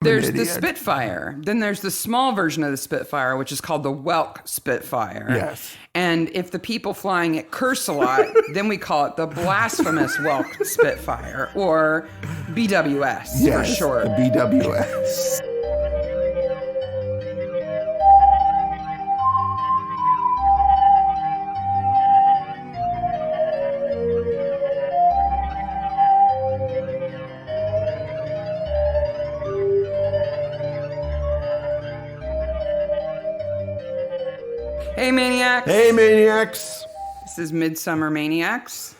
There's the Spitfire. Then there's the small version of the Spitfire, which is called the Welk Spitfire. Yes. And if the people flying it curse a lot, then we call it the blasphemous Welk Spitfire, or BWS for short. The BWS. Hey, Maniacs. Hey, Maniacs. This is Midsomer Maniacs.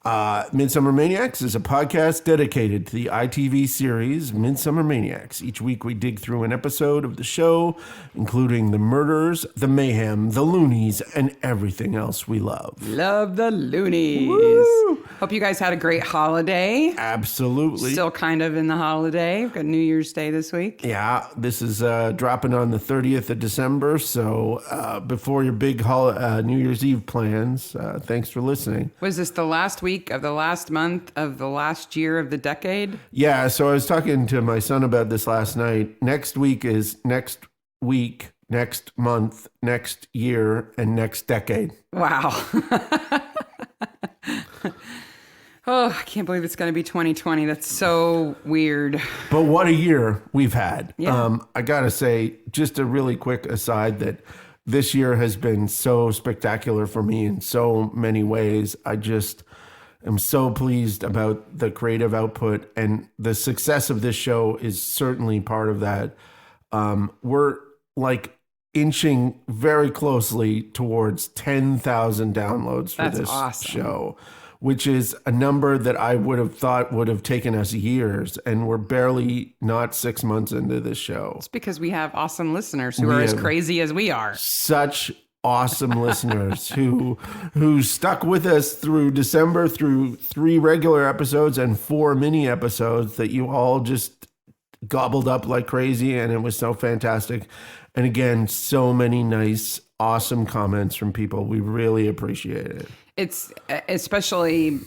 Midsomer Maniacs is a podcast dedicated to the ITV series Midsomer Maniacs. Each week we dig through an episode of the show, including the murders, the mayhem, the loonies, and everything else we love. Love the loonies. Woo! Hope you guys had a great holiday. Absolutely. Still kind of in the holiday. We've got New Year's Day this week. Yeah, this is dropping on the 30th of December, so before your big New Year's Eve plans, thanks for listening. Was this the last week of the last month of the last year of the decade? Yeah, so I was talking to my son about this last night. Next week is next week, next month, next year, and next decade. Wow. Oh, I can't believe it's going to be 2020. That's so weird. But what a year we've had. Yeah. I got to say, just a really quick aside, that this year has been so spectacular for me in so many ways. I just am so pleased about the creative output, and the success of this show is certainly part of that. We're like inching very closely towards 10,000 downloads for this show, which is a number that I would have thought would have taken us years, and we're barely not 6 months into this show. It's because we have awesome listeners who are as crazy as we are. Such awesome listeners who stuck with us through December, through 3 regular episodes and 4 mini episodes that you all just gobbled up like crazy, and it was so fantastic. And again, so many nice, awesome comments from people. We really appreciate it. It's especially,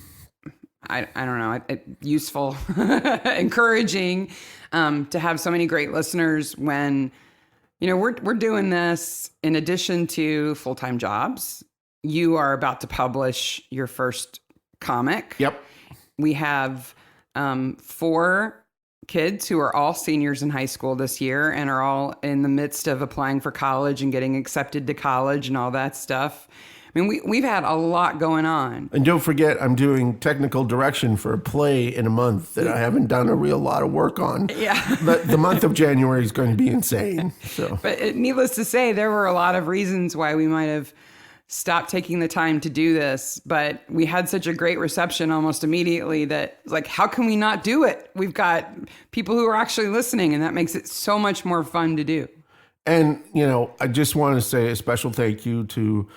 I don't know, useful, encouraging to have so many great listeners when, you know, we're doing this in addition to full-time jobs. You are about to publish your first comic. Yep. We have 4 kids who are all seniors in high school this year and are all in the midst of applying for college and getting accepted to college and all that stuff. I mean, we've had a lot going on. And don't forget, I'm doing technical direction for a play in a month that I haven't done a real lot of work on. Yeah. But the month of January is going to be insane. So, but needless to say, there were a lot of reasons why we might have stopped taking the time to do this. But we had such a great reception almost immediately that it's like, how can we not do it? We've got people who are actually listening, and that makes it so much more fun to do. And, you know, I just want to say a special thank you to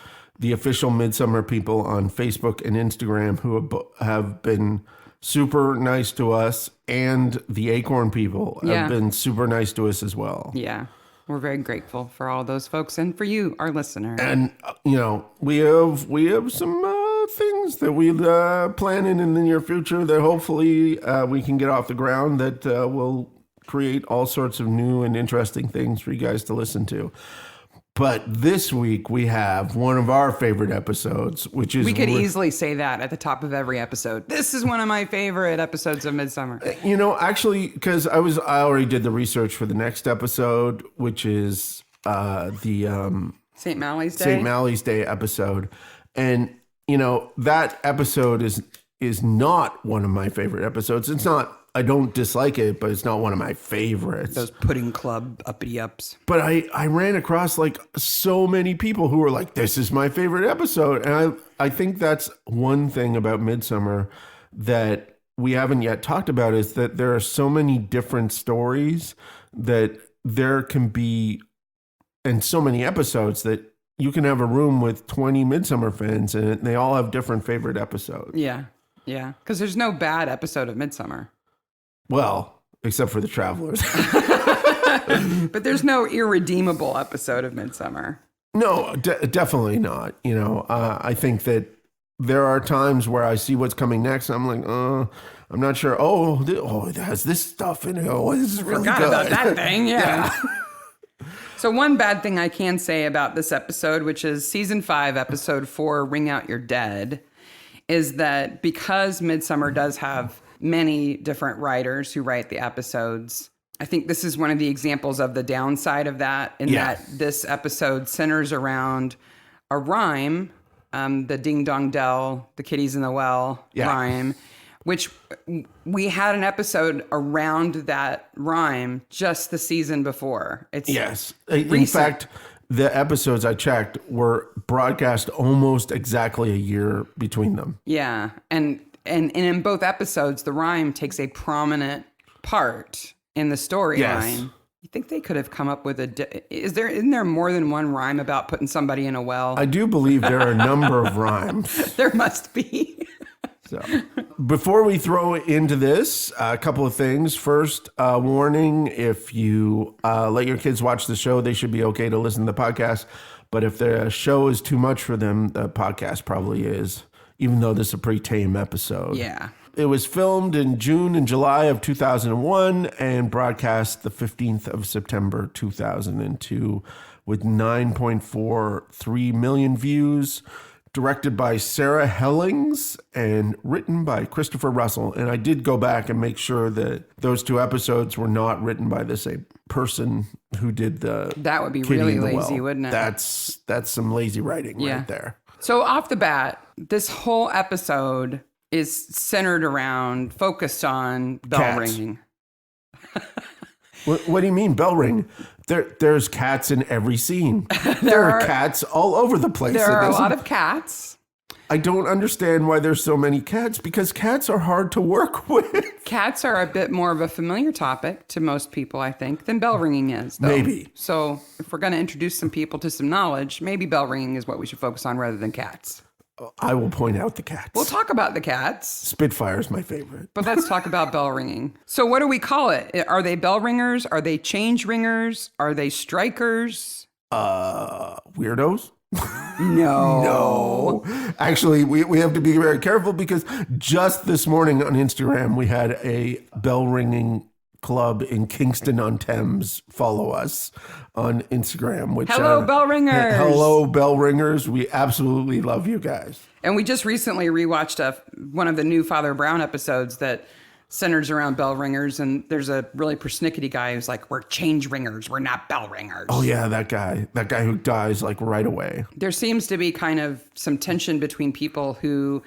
the official Midsomer people on Facebook and Instagram who have been super nice to us, and the Acorn people have been super nice to us as well. Yeah, we're very grateful for all those folks and for you, our listener. And, you know, we have some things that we're planning in the near future that hopefully we can get off the ground that will create all sorts of new and interesting things for you guys to listen to. But this week we have one of our favorite episodes, which is... We could easily say that at the top of every episode. This is one of my favorite episodes of Midsomer. You know, actually, because I already did the research for the next episode, which is the... St. Mally's Day? St. Mally's Day episode. And, you know, that episode is not one of my favorite episodes. It's not... I don't dislike it, but it's not one of my favorites. Those Pudding Club uppity-ups. But I ran across like so many people who were like, this is my favorite episode. And I think that's one thing about Midsomer that we haven't yet talked about, is that there are so many different stories that there can be, and so many episodes that you can have a room with 20 Midsomer fans and they all have different favorite episodes. Yeah, yeah. Because there's no bad episode of Midsomer. Well, except for the Travelers. But there's no irredeemable episode of Midsomer. No, definitely not. You know, I think that there are times where I see what's coming next. And I'm like, I'm not sure. It has this stuff in it. Oh, this is really Forgot good. about that thing. Yeah. So one bad thing I can say about this episode, which is season 5, episode 4, Ring Out Your Dead, is that because Midsomer does have many different writers who write the episodes, I think this is one of the examples of the downside of that, in that this episode centers around a rhyme, the Ding Dong Dell, the Kitties in the Well rhyme, which we had an episode around that rhyme just the season before. Yes. In fact, the episodes I checked were broadcast almost exactly a year between them. Yeah. And in both episodes, the rhyme takes a prominent part in the storyline. Yes. You think they could have come up with isn't there more than one rhyme about putting somebody in a well? I do believe there are a number of rhymes. There must be. So, before we throw into this, a couple of things. First, warning, if you let your kids watch the show, they should be okay to listen to the podcast. But if the show is too much for them, the podcast probably is, even though this is a pretty tame episode. Yeah. It was filmed in June and July of 2001 and broadcast the 15th of September 2002 with 9.43 million views. Directed by Sarah Hellings and written by Christopher Russell. And I did go back and make sure that those 2 episodes were not written by the same person who did the That would be Kitty really in the lazy, Well. wouldn't it? That's some lazy writing right there. So off the bat, this whole episode is focused on bell Cats. ringing. What do you mean bell ring? There's cats in every scene. There are cats all over the place. There are a lot of cats. I don't understand why there's so many cats, because cats are hard to work with. Cats are a bit more of a familiar topic to most people, I think, than bell ringing is, though. Maybe. So if we're going to introduce some people to some knowledge, maybe bell ringing is what we should focus on rather than cats. I will point out the cats. We'll talk about the cats. Spitfire is my favorite. But let's talk about bell ringing. So what do we call it? Are they bell ringers? Are they change ringers? Are they strikers? Weirdos? No. No. Actually, we have to be very careful, because just this morning on Instagram, we had a bell ringing club in Kingston-on-Thames follow us on Instagram. Which, Hello, bell ringers. Hello, bell ringers. We absolutely love you guys. And we just recently rewatched one of the new Father Brown episodes that centers around bell ringers. And there's a really persnickety guy who's like, we're change ringers. We're not bell ringers. Oh, yeah, that guy who dies like right away. There seems to be kind of some tension between people who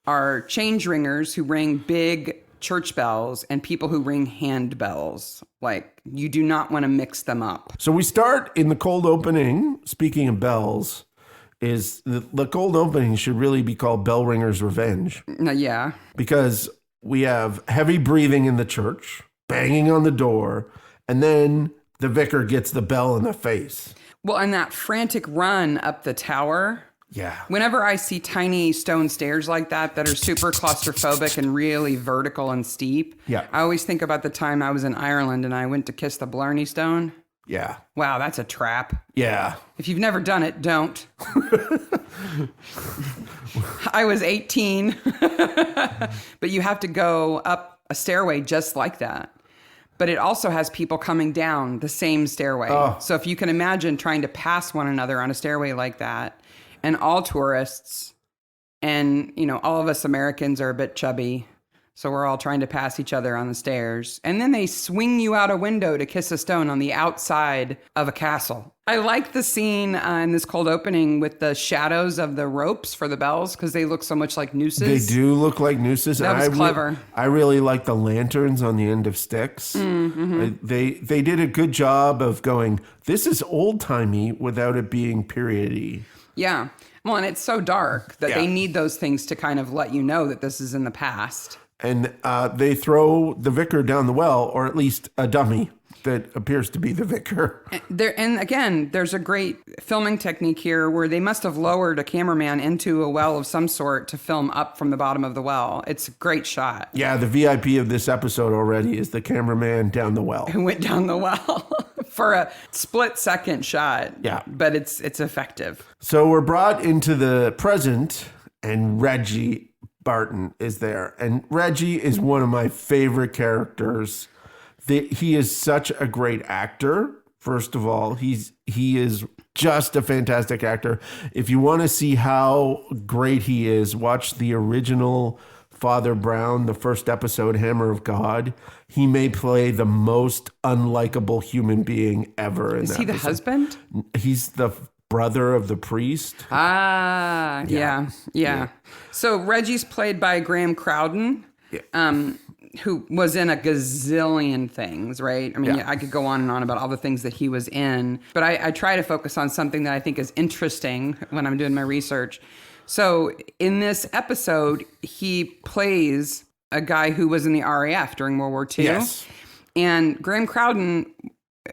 are change ringers who ring big church bells and people who ring hand bells. Like, you do not want to mix them up. So we start in the cold opening. Speaking of bells, is the cold opening should really be called Bell Ringer's Revenge. Yeah. Because we have heavy breathing in the church, banging on the door, and then the vicar gets the bell in the face. Well, and that frantic run up the tower. Yeah. Whenever I see tiny stone stairs like that are super claustrophobic and really vertical and steep, I always think about the time I was in Ireland and I went to kiss the Blarney Stone. Yeah. Wow, that's a trap. Yeah. If you've never done it, don't. I was 18, but you have to go up a stairway just like that. But it also has people coming down the same stairway. Oh. So if you can imagine trying to pass one another on a stairway like that, and all tourists and, all of us Americans are a bit chubby. So we're all trying to pass each other on the stairs. And then they swing you out a window to kiss a stone on the outside of a castle. I like the scene in this cold opening with the shadows of the ropes for the bells, because they look so much like nooses. They do look like nooses. That was clever. I really like the lanterns on the end of sticks. Mm-hmm. They did a good job of going, this is old-timey without it being period-y. Yeah. Well, and it's so dark that they need those things to kind of let you know that this is in the past. And they throw the vicar down the well, or at least a dummy that appears to be the vicar. And again, there's a great filming technique here where they must have lowered a cameraman into a well of some sort to film up from the bottom of the well. It's a great shot. Yeah, the VIP of this episode already is the cameraman down the well. Who went down the well for a split-second shot. Yeah. But it's effective. So we're brought into the present, and Reggie Barton is there. And Reggie is one of my favorite characters. He is such a great actor. First of all, he is just a fantastic actor. If you want to see how great he is, watch the original Father Brown, the first episode, Hammer of God. He may play the most unlikable human being ever. Is he the husband? He's the brother of the priest. Ah, yeah. So Reggie's played by Graham Crowden, who was in a gazillion things, right? I mean, I could go on and on about all the things that he was in, but I try to focus on something that I think is interesting when I'm doing my research. So in this episode, he plays a guy who was in the RAF during World War II. Yes. And Graham Crowden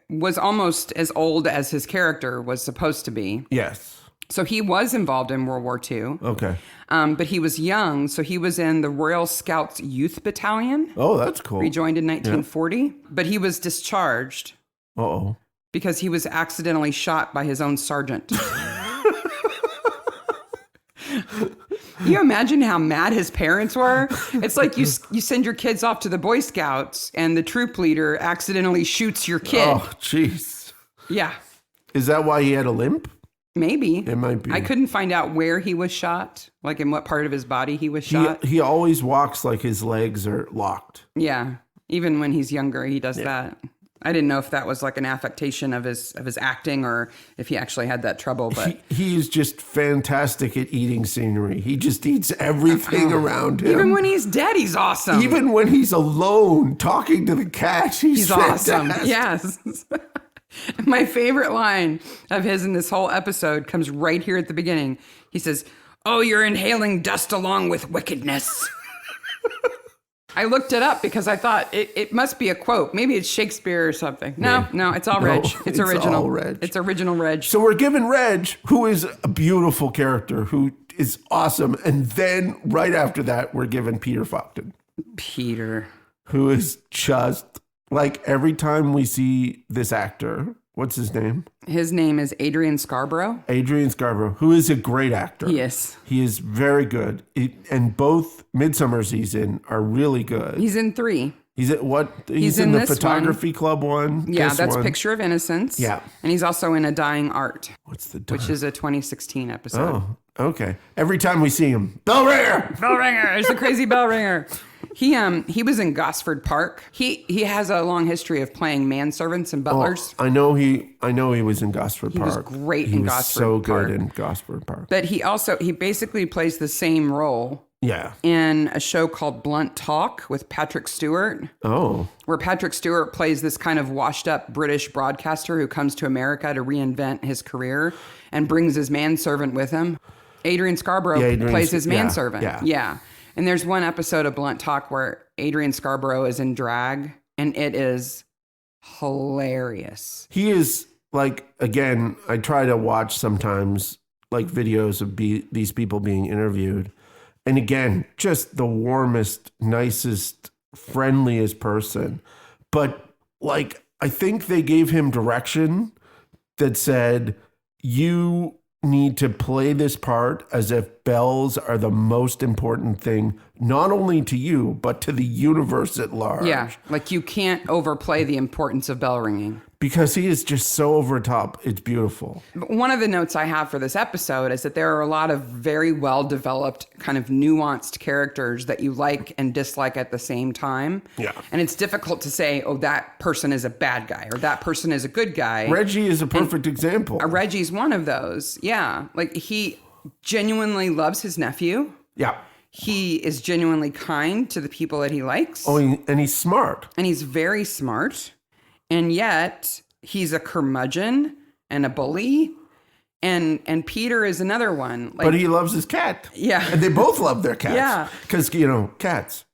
was almost as old as his character was supposed to be. Yes. So he was involved in World War II. Okay. But he was young, so he was in the Royal Scouts Youth Battalion. Oh, that's cool. Rejoined in 1940. But he was discharged Uh-oh. because he was accidentally shot by his own sergeant. You imagine how mad his parents were? It's like you send your kids off to the Boy Scouts and the troop leader accidentally shoots your kid. Oh, jeez. Yeah. Is that why he had a limp? Maybe. It might be. I couldn't find out where he was shot, like in what part of his body he was shot. He always walks like his legs are locked. Yeah. Even when he's younger, he does that. I didn't know if that was like an affectation of his acting or if he actually had that trouble. But he's just fantastic at eating scenery. He just eats everything around him. Even when he's dead, he's awesome. Even when he's alone talking to the cat, he's awesome. fantastic. Yes. My favorite line of his in this whole episode comes right here at the beginning. He says, "Oh, you're inhaling dust along with wickedness." I looked it up because I thought it must be a quote. Maybe it's Shakespeare or something. No, it's all Reg. It's original. All Reg. It's original Reg. So we're given Reg, who is a beautiful character, who is awesome. And then right after that, we're given Peter Faulkner. Peter. Who is just like every time we see this actor, what's his name? His name is Adrian Scarborough. Adrian Scarborough, who is a great actor. Yes. He is very good. And both Midsommers he's in are really good. He's in 3. He's at what? He's in the this photography club one. Yeah, this that's one. Picture of Innocence. Yeah. And he's also in A Dying Art. What's the which is a 2016 episode. Oh, okay. Every time we see him, bell ringer. Bell ringer. It's the crazy bell ringer. He was in Gosford Park. He has a long history of playing manservants and butlers. Oh, I know he was in Gosford Park. He was great in Gosford Park. So good in Gosford Park. But he basically plays the same role. Yeah. In a show called Blunt Talk with Patrick Stewart. Oh. Where Patrick Stewart plays this kind of washed up British broadcaster who comes to America to reinvent his career and brings his manservant with him. Adrian Scarborough plays his manservant. Yeah. And there's one episode of Blunt Talk where Adrian Scarborough is in drag and it is hilarious. He is like, again, I try to watch sometimes like videos of these people being interviewed. And again, just the warmest, nicest, friendliest person. But like, I think they gave him direction that said, you need to play this part as if bells are the most important thing, not only to you, but to the universe at large. Yeah, like you can't overplay the importance of bell ringing. Because he is just so over top. It's beautiful. But one of the notes I have for this episode is that there are a lot of very well-developed, kind of nuanced characters that you like and dislike at the same time. Yeah. And it's difficult to say, oh, that person is a bad guy or that person is a good guy. Reggie is a perfect example. Reggie's one of those. Yeah. Like he genuinely loves his nephew. Yeah. He is genuinely kind to the people that he likes. Oh, and he's smart. And he's very smart. And yet he's a curmudgeon and a bully. And Peter is another one. Like, but he loves his cat. Yeah. And they both love their cats. Yeah. Because, cats.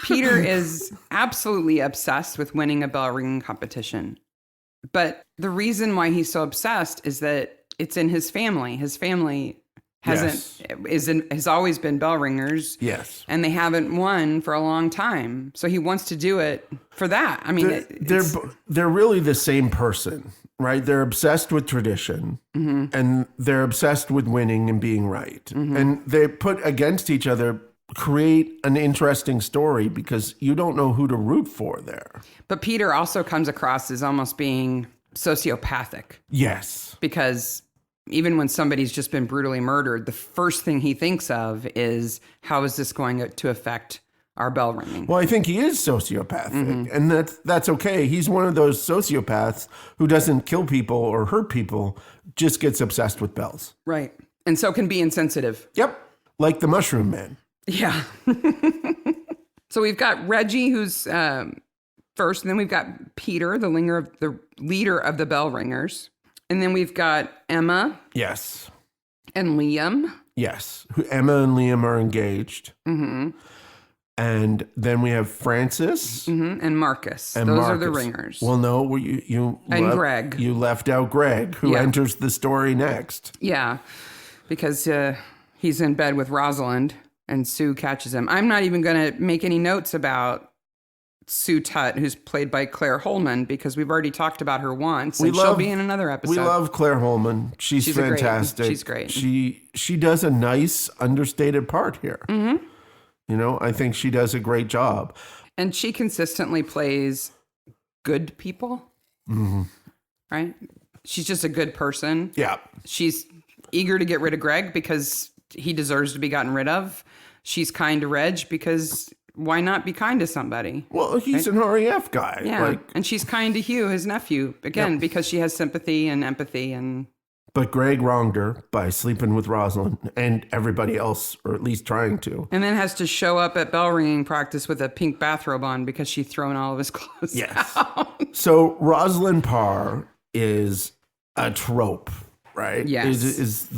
Peter is absolutely obsessed with winning a bell ringing competition. But the reason why he's so obsessed is that it's in his family. His family Yes. has always been bell ringers. Yes. And they haven't won for a long time. So he wants to do it for that. I mean, they're really the same person, right? They're obsessed with tradition, and they're obsessed with winning and being right. And they put against each other, create an interesting story because you don't know who to root for there. but Peter also comes across as almost being sociopathic, Yes. because even when somebody's just been brutally murdered, the first thing he thinks of is, how is this going to affect our bell ringing? Well, I think he is sociopathic, and that's okay. He's one of those sociopaths who doesn't kill people or hurt people, just gets obsessed with bells. Right. And so can be insensitive. Yep. Like the Mushroom Man. Yeah. So we've got Reggie, who's first, and then we've got Peter, the leader of the bell ringers. And then we've got Emma Yes. and Liam. Yes. Emma and Liam are engaged. And then we have Francis And Marcus. and Those Marcus. are the ringers. Well, no, you And left, Greg. You left out Greg, who Yeah. enters the story next. Yeah, because he's in bed with Rosalind and Sue catches him. I'm not even going to make any notes about Sue Tutt, who's played by Claire Holman, because we've already talked about her once, and she'll be in another episode. We love Claire Holman. She's fantastic. She's great. She does a nice, understated part here. You know, I think she does a great job. And she consistently plays good people, right? She's just a good person. Yeah. She's eager to get rid of Greg because he deserves to be gotten rid of. She's kind to Reg because why not be kind to somebody? Well, he's an RAF guy. Yeah. And she's kind to Hugh, his nephew, again, because she has sympathy and empathy. But Greg wronged her by sleeping with Rosalind and everybody else, or at least trying to. And then has to show up at bell ringing practice with a pink bathrobe on because she's thrown all of his clothes out. So Rosalind Parr is a trope, right? Yes.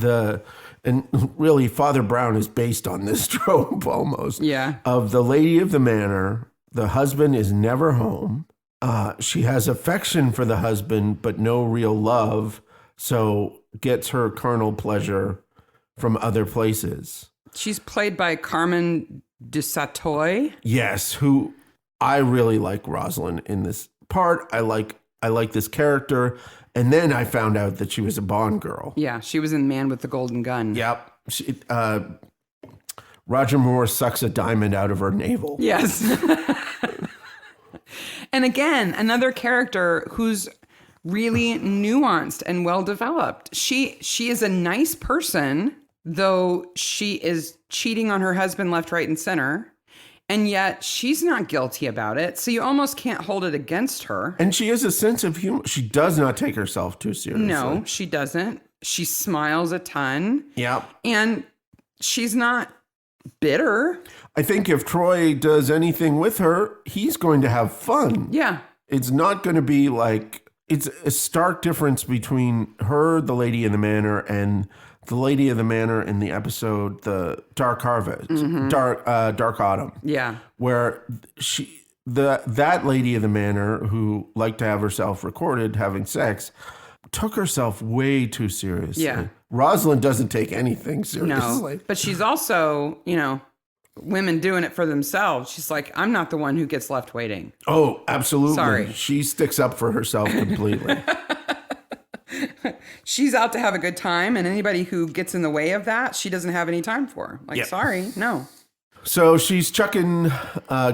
And really Father Brown is based on this trope almost. Yeah. Of the lady of the manor, the husband is never home. She has affection for the husband, but no real love. So gets her carnal pleasure from other places. She's played by Carmen Dusatoy. Yes, who I really like Rosalind in this part. I like this character. And then I found out that she was a Bond girl. Yeah, she was in Man with the Golden Gun. Yep. Roger Moore sucks a diamond out of her navel. Yes. And again, another character who's really nuanced and well developed. She is a nice person, though she is cheating on her husband left, right, and center. And yet she's not guilty about it. So you almost can't hold it against her. And she has a sense of humor. She does not take herself too seriously. No, she doesn't. She smiles a ton. Yep. And she's not bitter. I think if Troy does anything with her, he's going to have fun. Yeah. It's not going to be like, it's a stark difference between her, the lady in the manor, and the lady of the manor in the episode, the Dark Harvest, Dark Autumn. Yeah. Where that lady of the manor who liked to have herself recorded having sex took herself way too seriously. Yeah. Rosalind doesn't take anything seriously. No, but she's also, women doing it for themselves. She's like, I'm not the one who gets left waiting. Oh, absolutely. Sorry. She sticks up for herself completely. She's out to have a good time, and anybody who gets in the way of that, she doesn't have any time for. Sorry, no. So she's chucking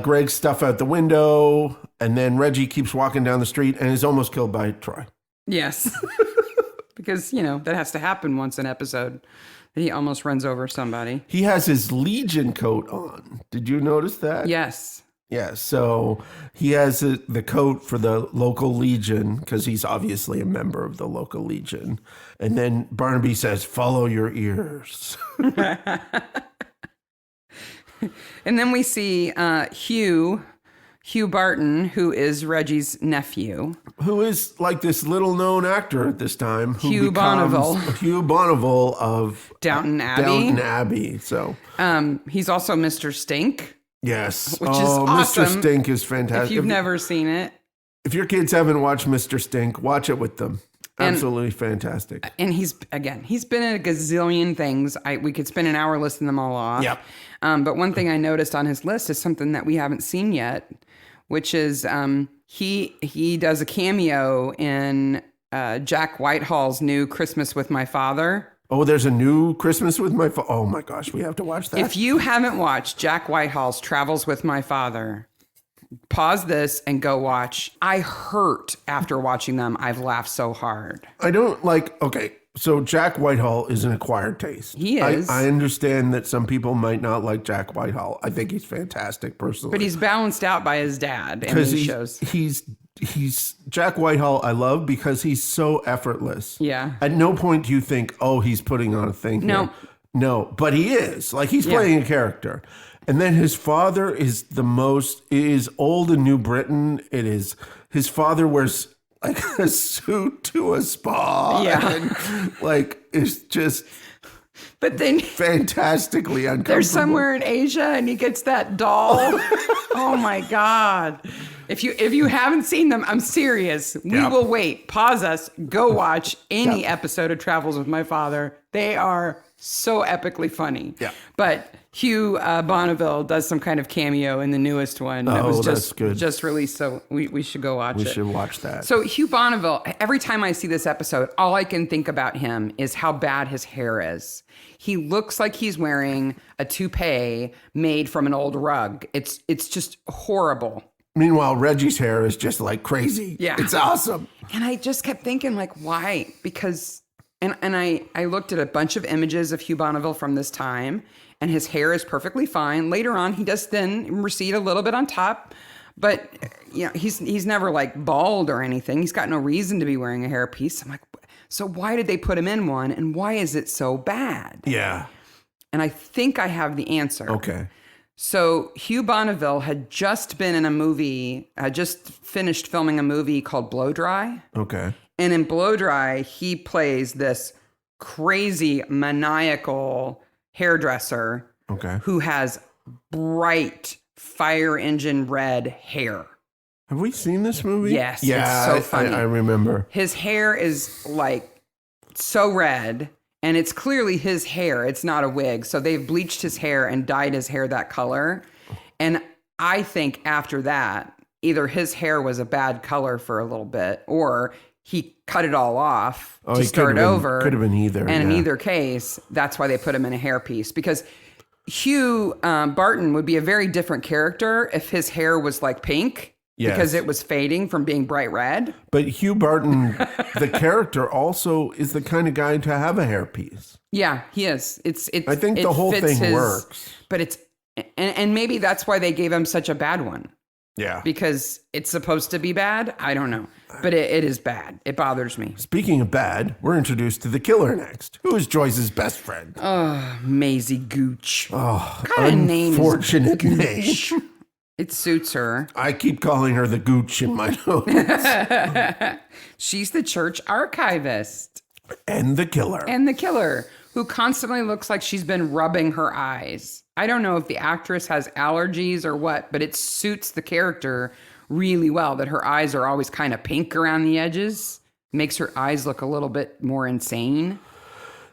Greg's stuff out the window, and then Reggie keeps walking down the street and is almost killed by Troy. Yes. Because, that has to happen once an episode. He almost runs over somebody. He has his Legion coat on. Did you notice that? Yes. Yeah, so he has the coat for the local Legion because he's obviously a member of the local Legion. And then Barnaby says, follow your ears. And then we see Hugh Barton, who is Reggie's nephew. Who is like this little known actor at this time. Hugh Bonneville. Hugh Bonneville of Downton Abbey. Downton Abbey, so. He's also Mr. Stink. Yes. Which is awesome. Mr. Stink is fantastic. If you've never seen it. If your kids haven't watched Mr. Stink, watch it with them. Absolutely fantastic. And he's been in a gazillion things. We could spend an hour listing them all off. Yep. But one thing I noticed on his list is something that we haven't seen yet, which is he does a cameo in Jack Whitehall's new Christmas with My Father. Oh, there's a new Christmas with my father. Oh my gosh, we have to watch that. If you haven't watched Jack Whitehall's Travels with My Father, pause this and go watch. I hurt after watching them. I've laughed so hard. I don't like, okay, so Jack Whitehall is an acquired taste. He is. I understand that some people might not like Jack Whitehall. I think he's fantastic personally. But he's balanced out by his dad in these shows. He's Jack Whitehall I love because he's so effortless. Yeah. At no point do you think, oh, he's putting on a thing No. here. No, but he is. Like, he's playing a character. And then his father is old in New Britain. It is, his father wears like a suit to a spa. Yeah. And, like, it's just But then fantastically uncomfortable. they're somewhere in Asia and he gets that doll. Oh my God. If you haven't seen them, I'm serious. We will wait. Pause us. Go watch any episode of Travels with My Father. They are so epically funny. Yeah. But Hugh Bonneville does some kind of cameo in the newest one that was just released. So we should go watch it. We should watch that. So Hugh Bonneville, every time I see this episode, all I can think about him is how bad his hair is. He looks like he's wearing a toupee made from an old rug. It's just horrible. Meanwhile, Reggie's hair is just like crazy. Yeah. It's awesome. And I just kept thinking, like, why? Because, and I looked at a bunch of images of Hugh Bonneville from this time, and his hair is perfectly fine. Later on, he does thin, recede a little bit on top, but you know, he's never like bald or anything. He's got no reason to be wearing a hairpiece. I'm like, so why did they put him in one, and why is it so bad? Yeah. And I think I have the answer. Okay. So Hugh Bonneville had just been in a movie, just finished filming a movie called Blow Dry. Okay. And in Blow Dry, he plays this crazy, maniacal hairdresser who has bright fire engine red hair. Have we seen this movie? Yes. Yeah, it's so funny. I remember. His hair is like so red. And it's clearly his hair. It's not a wig. So they've bleached his hair and dyed his hair that color. And I think after that, either his hair was a bad color for a little bit or he cut it all off to start over. Could have been either. And in either case, that's why they put him in a hairpiece. Because Hugh Barton would be a very different character if his hair was like pink. Yes. Because it was fading from being bright red. But Hugh Barton, the character, also is the kind of guy to have a hairpiece. Yeah, he is. I think the whole thing works. But it's and maybe that's why they gave him such a bad one. Yeah. Because it's supposed to be bad. I don't know. But it is bad. It bothers me. Speaking of bad, we're introduced to the killer next, who is Joyce's best friend. Oh, Maisie Gooch. Oh, what kind of name is unfortunate name. It suits her. I keep calling her the Gooch in my notes. She's the church archivist. And the killer. Who constantly looks like she's been rubbing her eyes. I don't know if the actress has allergies or what, but it suits the character really well that her eyes are always kind of pink around the edges. Makes her eyes look a little bit more insane.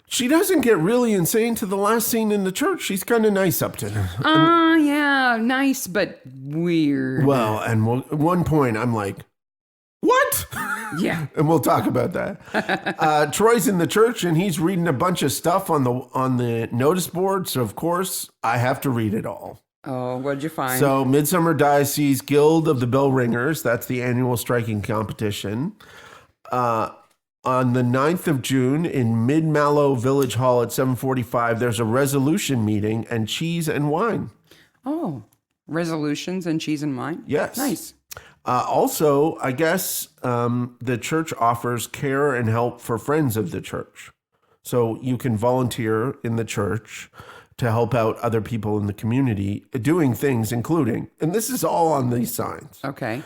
She doesn't get really insane to the last scene in the church. She's kind of nice up to her. Yeah, nice, but weird. Well, and at one point I'm like, what? Yeah. And we'll talk about that. Troy's in the church and he's reading a bunch of stuff on the notice board. So, of course, I have to read it all. Oh, what'd you find? So, Midsomer Diocese Guild of the Bell Ringers, that's the annual striking competition. On the 9th of June in Mid-Mallow Village Hall at 7:45, there's a resolution meeting and cheese and wine. Oh, resolutions and cheese and wine? Yes. Nice. Also, I guess the church offers care and help for friends of the church. So you can volunteer in the church to help out other people in the community doing things including, and this is all on these signs. Okay.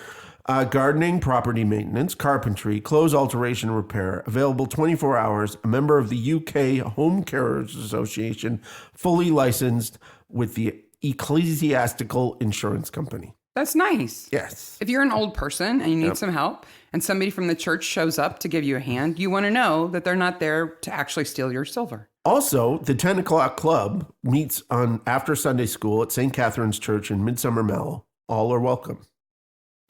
Gardening, property maintenance, carpentry, clothes alteration, repair, available 24 hours, a member of the UK Home Carers Association, fully licensed with the Ecclesiastical Insurance Company. That's nice. Yes. If you're an old person and you need some help and somebody from the church shows up to give you a hand, you want to know that they're not there to actually steal your silver. Also, the 10 o'clock club meets on after Sunday school at St. Catherine's Church in Midsomer Maniacs. All are welcome.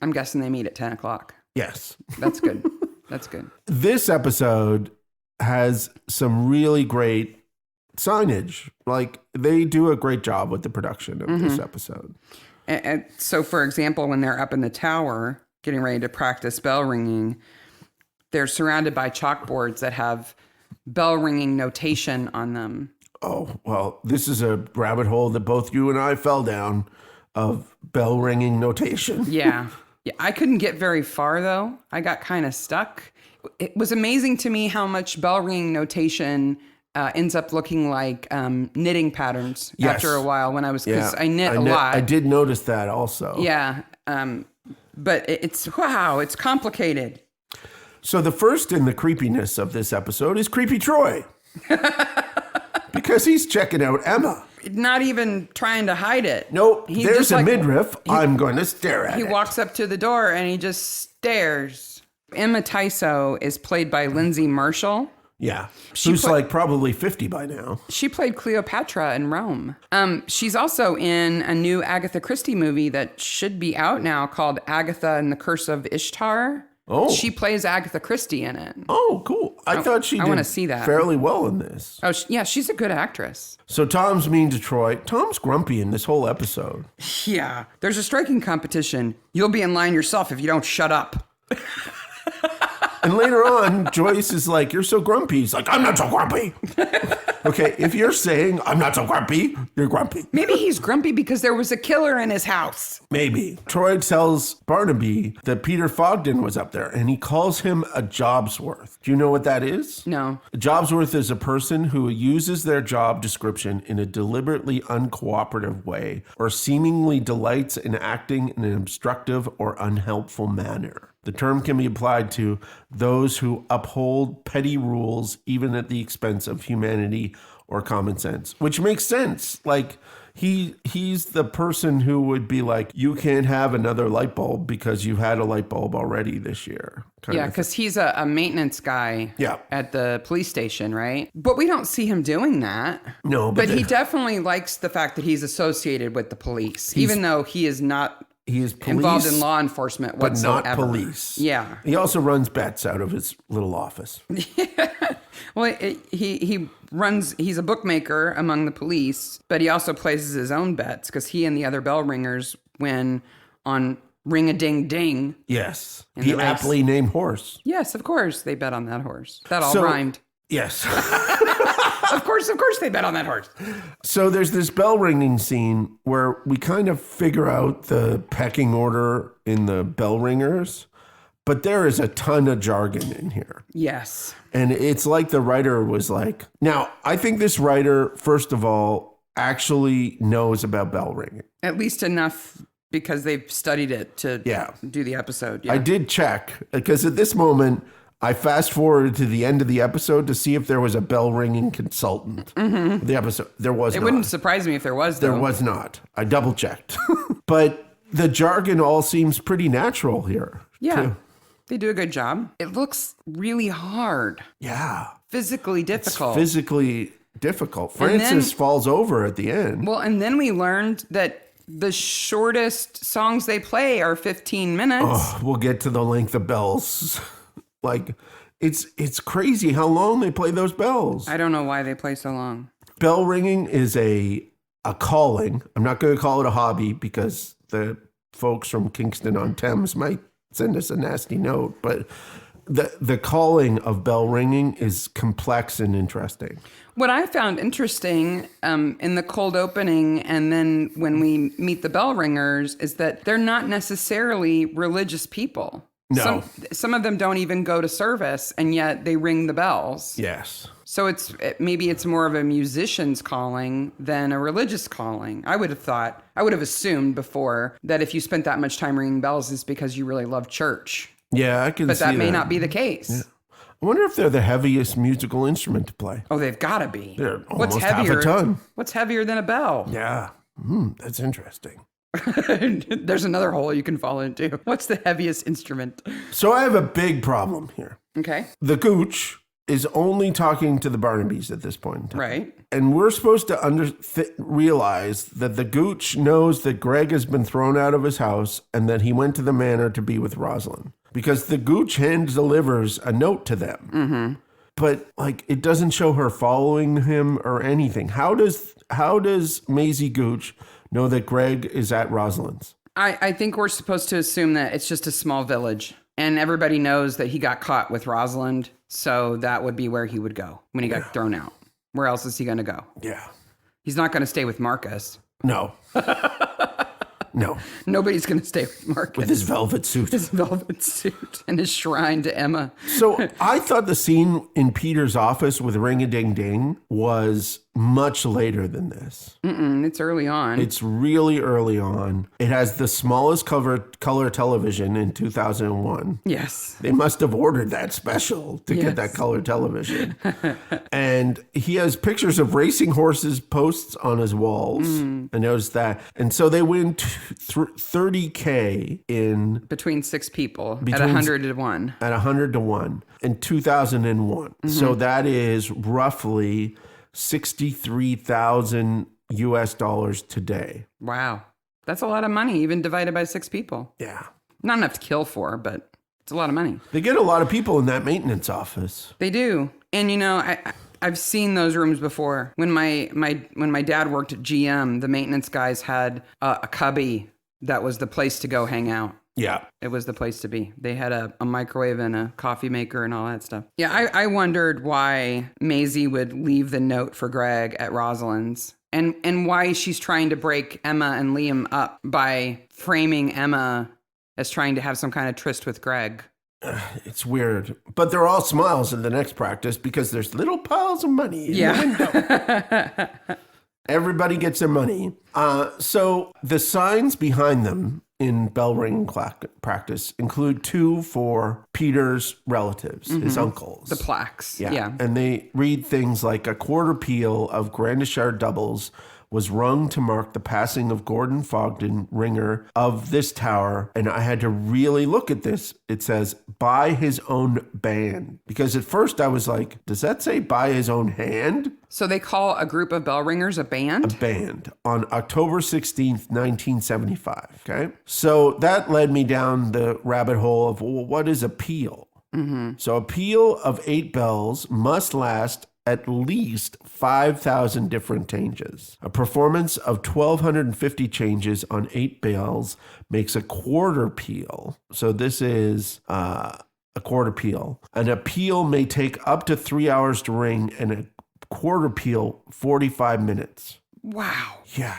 I'm guessing they meet at 10 o'clock. Yes. That's good. That's good. This episode has some really great signage. Like, they do a great job with the production of this episode. And so, for example, when they're up in the tower getting ready to practice bell ringing, they're surrounded by chalkboards that have bell ringing notation on them. Oh, well, this is a rabbit hole that both you and I fell down of bell ringing notation. Yeah. I couldn't get very far, though. I got kind of stuck. It was amazing to me how much bell ringing notation ends up looking like knitting patterns after a while when I was, because I knit a lot. I did notice that also. Yeah. But it's complicated. So the first in the creepiness of this episode is Creepy Troy. Because he's checking out Emma. Not even trying to hide it. Nope, there's a midriff. I'm going to stare at it. He walks up to the door and he just stares. Emma Tyso is played by Lindsay Marshall. Yeah, who's like probably 50 by now. She played Cleopatra in Rome. She's also in a new Agatha Christie movie that should be out now called Agatha and the Curse of Ishtar. Oh. She plays Agatha Christie in it. Oh, cool. I thought she wanna did see that. fairly well in this. Oh, yeah, she's a good actress. So Tom's mean to Troy. Tom's grumpy in this whole episode. Yeah. There's a striking competition. You'll be in line yourself if you don't shut up. And later on, Joyce is like, you're so grumpy. He's like, I'm not so grumpy. Okay, if you're saying I'm not so grumpy, you're grumpy. Maybe he's grumpy because there was a killer in his house. Maybe. Troy tells Barnaby that Peter Fogden was up there, and he calls him a jobsworth. Do you know what that is? No. A jobsworth is a person who uses their job description in a deliberately uncooperative way or seemingly delights in acting in an obstructive or unhelpful manner. The term can be applied to those who uphold petty rules even at the expense of humanity or common sense, which makes sense. Like he's the person who would be like, you can't have another light bulb because you've had a light bulb already this year. Yeah, because he's a maintenance guy at the police station, right? But we don't see him doing that. No, but he definitely likes the fact that he's associated with the police, even though he is not involved in law enforcement whatsoever. But not police. Yeah. He also runs bets out of his little office. Well, he's a bookmaker among the police, but he also places his own bets because he and the other bell ringers win on ring-a-ding-ding. Yes. The aptly named horse. Yes, of course. They bet on that horse. That all rhymed. Yes. Of course they bet on that horse. So there's this bell ringing scene where we kind of figure out the pecking order in the bell ringers, but there is a ton of jargon in here. Yes. And it's like the writer was like, now, I think this writer, first of all, actually knows about bell ringing. At least enough because they've studied it to do the episode. Yeah. I did check because at this moment, I fast forwarded to the end of the episode to see if there was a bell ringing consultant. Mm-hmm. The episode, there was not. It wouldn't surprise me if there was, though. There was not. I double checked. But the jargon all seems pretty natural here. Yeah. Too. They do a good job. It looks really hard. Yeah. Physically difficult. It's physically difficult. Francis falls over at the end. Well, and then we learned that the shortest songs they play are 15 minutes. Oh, we'll get to the length of bells. Like, it's crazy how long they play those bells. I don't know why they play so long. Bell ringing is a calling. I'm not going to call it a hobby because the folks from Kingston-on-Thames might send us a nasty note. But the calling of bell ringing is complex and interesting. What I found interesting in the cold opening and then when we meet the bell ringers is that they're not necessarily religious people. No. Some of them don't even go to service, and yet they ring the bells. Yes. So maybe it's more of a musician's calling than a religious calling. I would have assumed before that if you spent that much time ringing bells, it's because you really love church. Yeah, I can see that. But that may not be the case. Yeah. I wonder if they're the heaviest musical instrument to play. Oh, they've got to be. They're almost half a ton. What's heavier than a bell? Yeah. That's interesting. There's another hole you can fall into. What's the heaviest instrument? So I have a big problem here. Okay. The Gooch is only talking to the Barnabys at this point in time. Right. And we're supposed to realize that the Gooch knows that Greg has been thrown out of his house and that he went to the manor to be with Rosalind. Because the Gooch hand delivers a note to them. Mm-hmm. But like, it doesn't show her following him or anything. How does Maisie Gooch know that Greg is at Rosalind's? I think we're supposed to assume that it's just a small village. And everybody knows that he got caught with Rosalind. So that would be where he would go when he got thrown out. Where else is he going to go? Yeah. He's not going to stay with Marcus. No. No. Nobody's going to stay with Marcus. With his velvet suit. His velvet suit and his shrine to Emma. So I thought the scene in Peter's office with Ring-a-Ding-Ding was much later than this. It's early on. It's really early on. It has the smallest color television in 2001. Yes. They must have ordered that special to get that color television. And he has pictures of racing horses posts on his walls. I noticed that. And so they win $30K in... Between 6 people at 100 to 1. At 100 to 1 in 2001. So that is roughly... $63,000 US today. Wow. That's a lot of money, even divided by 6 people. Yeah. Not enough to kill for, but it's a lot of money. They get a lot of people in that maintenance office. They do. And you know, I've seen those rooms before. When my dad worked at GM, the maintenance guys had a cubby that was the place to go hang out. Yeah. It was the place to be. They had a microwave and a coffee maker and all that stuff. Yeah, I wondered why Maisie would leave the note for Greg at Rosalind's and why she's trying to break Emma and Liam up by framing Emma as trying to have some kind of tryst with Greg. It's weird. But they're all smiles in the next practice because there's little piles of money in the window. Everybody gets their money. So the signs behind them in bell ringing practice include 2 for Peter's relatives, his uncles. The plaques. Yeah. And they read things like a quarter peal of Grandishard doubles was rung to mark the passing of Gordon Fogden, ringer of this tower. And I had to really look at this. It says, by his own band. Because at first I was like, does that say by his own hand? So they call a group of bell ringers a band? A band on October 16th, 1975. Okay. So that led me down the rabbit hole of, well, what is a peal? So a peal of 8 bells must last at least 5,000 different changes. A performance of 1,250 changes on 8 bells makes a quarter peal. So this is a quarter peal. And a peal may take up to 3 hours to ring, and a quarter peal 45 minutes. Wow. Yeah.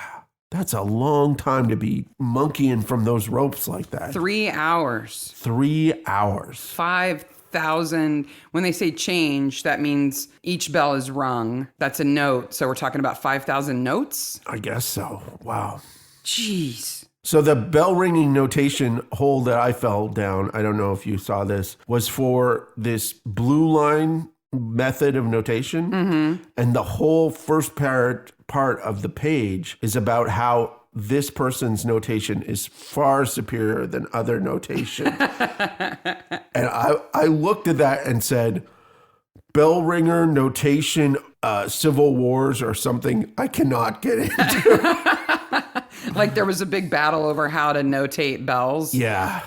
That's a long time to be monkeying from those ropes like that. 3 hours. 3 hours. 5,000. When they say change, that means each bell is rung. That's a note. So we're talking about 5,000 notes? I guess so. Wow. Jeez. So the bell ringing notation hole that I fell down, I don't know if you saw this, was for this blue line method of notation. And the whole first part of the page is about how this person's notation is far superior than other notation. And I looked at that and said, bell ringer notation, civil wars or something I cannot get into. Like there was a big battle over how to notate bells. Yeah.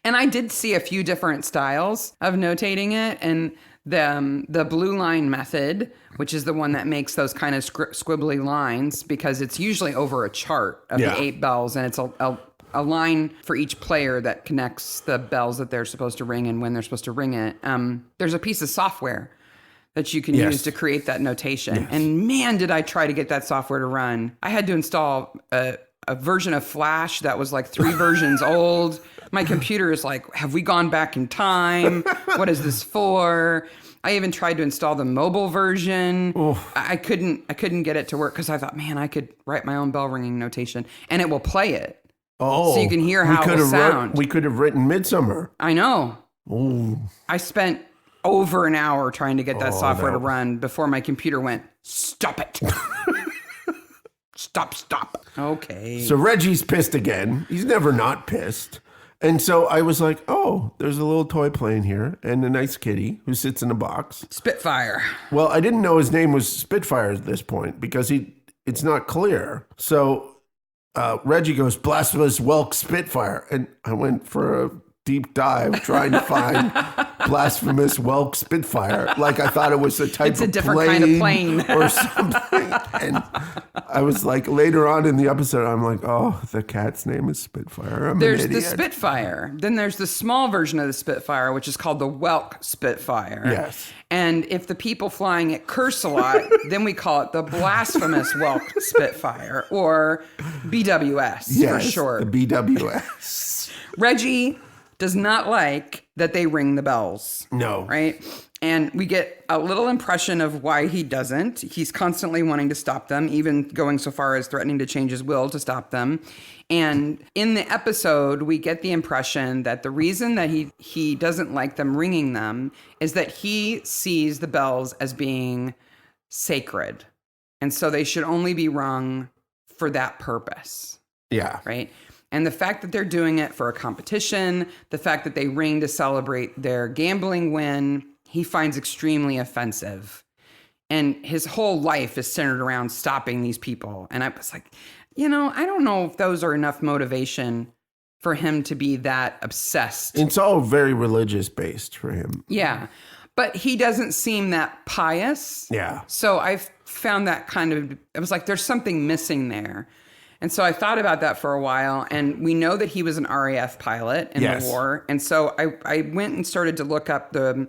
And I did see a few different styles of notating it. And the blue line method, which is the one that makes those kind of squibbly lines, because it's usually over a chart of the 8 bells, and it's a line for each player that connects the bells that they're supposed to ring and when they're supposed to ring it. There's a piece of software that you can use to create that notation. Yes. And man, did I try to get that software to run. I had to install a version of Flash that was like 3 versions old. My computer is like, have we gone back in time? What is this for? I even tried to install the mobile version. I couldn't get it to work because I thought, man, I could write my own bell ringing notation and it will play it. Oh, so you can hear how it will sound. We could have written Midsomer. I know. Ooh. I spent over an hour trying to get that software to run before my computer went, stop it. Stop. Okay. So Reggie's pissed again. He's never not pissed. And so I was like, oh, there's a little toy plane here and a nice kitty who sits in a box. Spitfire. Well, I didn't know his name was Spitfire at this point because it's not clear. So Reggie goes, blasphemous whelk Spitfire. And I went for a deep dive trying to find blasphemous whelk Spitfire. Like I thought it was a type It's a different kind of plane. or something. And I was like, later on in the episode, I'm like, oh, the cat's name is Spitfire. There's the Spitfire. Then there's the small version of the Spitfire, which is called the whelk Spitfire. Yes. And if the people flying it curse a lot, then we call it the blasphemous whelk Spitfire, or BWS for short. The BWS. Reggie does not like that they ring the bells. No. Right? And we get a little impression of why he doesn't. He's constantly wanting to stop them, even going so far as threatening to change his will to stop them. And in the episode, we get the impression that the reason that he doesn't like them ringing them is that he sees the bells as being sacred. And so they should only be rung for that purpose. Yeah. Right? And the fact that they're doing it for a competition, the fact that they ring to celebrate their gambling win, he finds extremely offensive. And his whole life is centered around stopping these people. And I was like, I don't know if those are enough motivation for him to be that obsessed. It's all very religious based for him. Yeah. But he doesn't seem that pious. Yeah. So I found that it was like, there's something missing there. And so I thought about that for a while, and we know that he was an RAF pilot in the war. And so I went and started to look up the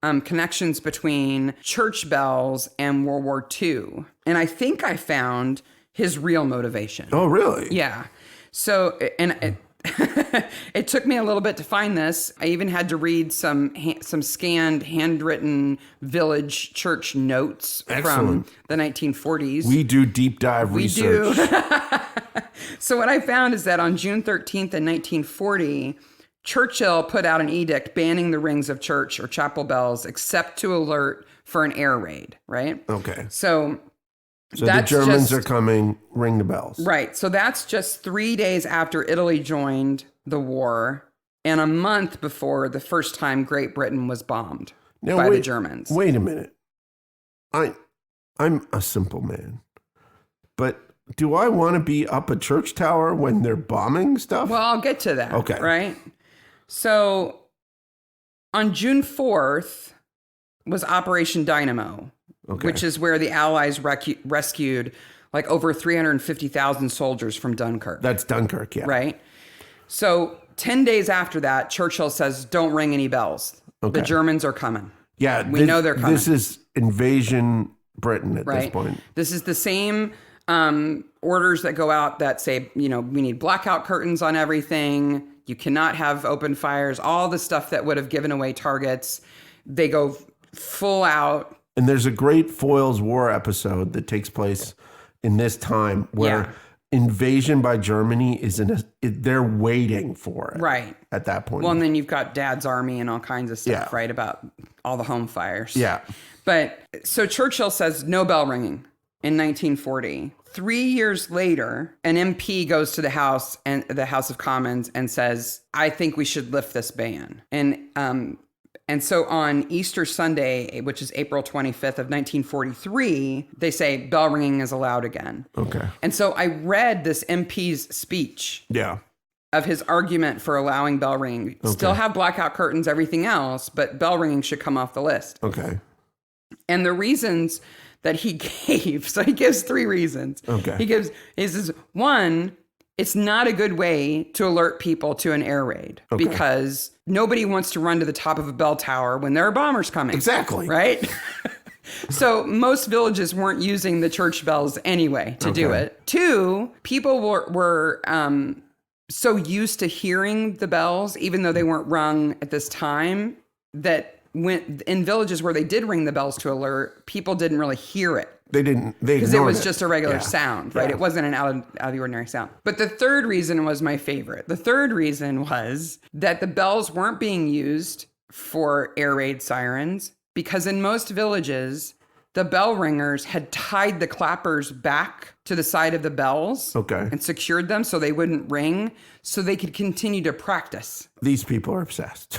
connections between church bells and World War II. And I think I found his real motivation. Oh, really? Yeah. So, and it took me a little bit to find this. I even had to read some scanned, handwritten village church notes from the 1940s. We do deep dive research. We do. So what I found is that on June 13th in 1940, Churchill put out an edict banning the rings of church or chapel bells except to alert for an air raid, right? Okay. So the Germans are coming, ring the bells. Right. So that's just 3 days after Italy joined the war and a month before the first time Great Britain was bombed by the Germans. Wait a minute. I'm a simple man, but do I want to be up a church tower when they're bombing stuff? Well, I'll get to that. Okay. Right. So on June 4th was Operation Dynamo, which is where the Allies rescued like over 350,000 soldiers from Dunkirk. That's Dunkirk, yeah. Right. So 10 days after that, Churchill says, don't ring any bells. Okay. The Germans are coming. Yeah. We know they're coming. This is invasion Britain at this point. This is the same orders that go out that say, we need blackout curtains on everything. You cannot have open fires. All the stuff that would have given away targets. They go full out. And there's a great Foyle's War episode that takes place in this time where invasion by Germany is they're waiting for it. Right. At that point. Well, and then you've got Dad's Army and all kinds of stuff, right, about all the home fires. Yeah. But so Churchill says no bell ringing in 1940. 3 years later, an MP goes to the House of Commons and says, I think we should lift this ban. And so on Easter Sunday, which is April 25th of 1943, they say bell ringing is allowed again. Okay. And so I read this MP's speech. Yeah. Of his argument for allowing bell ringing. Okay. Still have blackout curtains, everything else, but bell ringing should come off the list. Okay. And the reasons that he gave, so he gives 3 reasons. Okay. He says, one, it's not a good way to alert people to an air raid because nobody wants to run to the top of a bell tower when there are bombers coming. Exactly. Right? So most villages weren't using the church bells anyway to do it. 2, people were so used to hearing the bells, even though they weren't rung at this time, that when in villages where they did ring the bells to alert, people didn't really hear it. They didn't. Because it was just a regular sound, right? It wasn't an out of the ordinary sound. But the third reason was my favorite. The third reason was that the bells weren't being used for air raid sirens because in most villages, the bell ringers had tied the clappers back to the side of the bells. Okay. And secured them so they wouldn't ring, so they could continue to practice. These people are obsessed.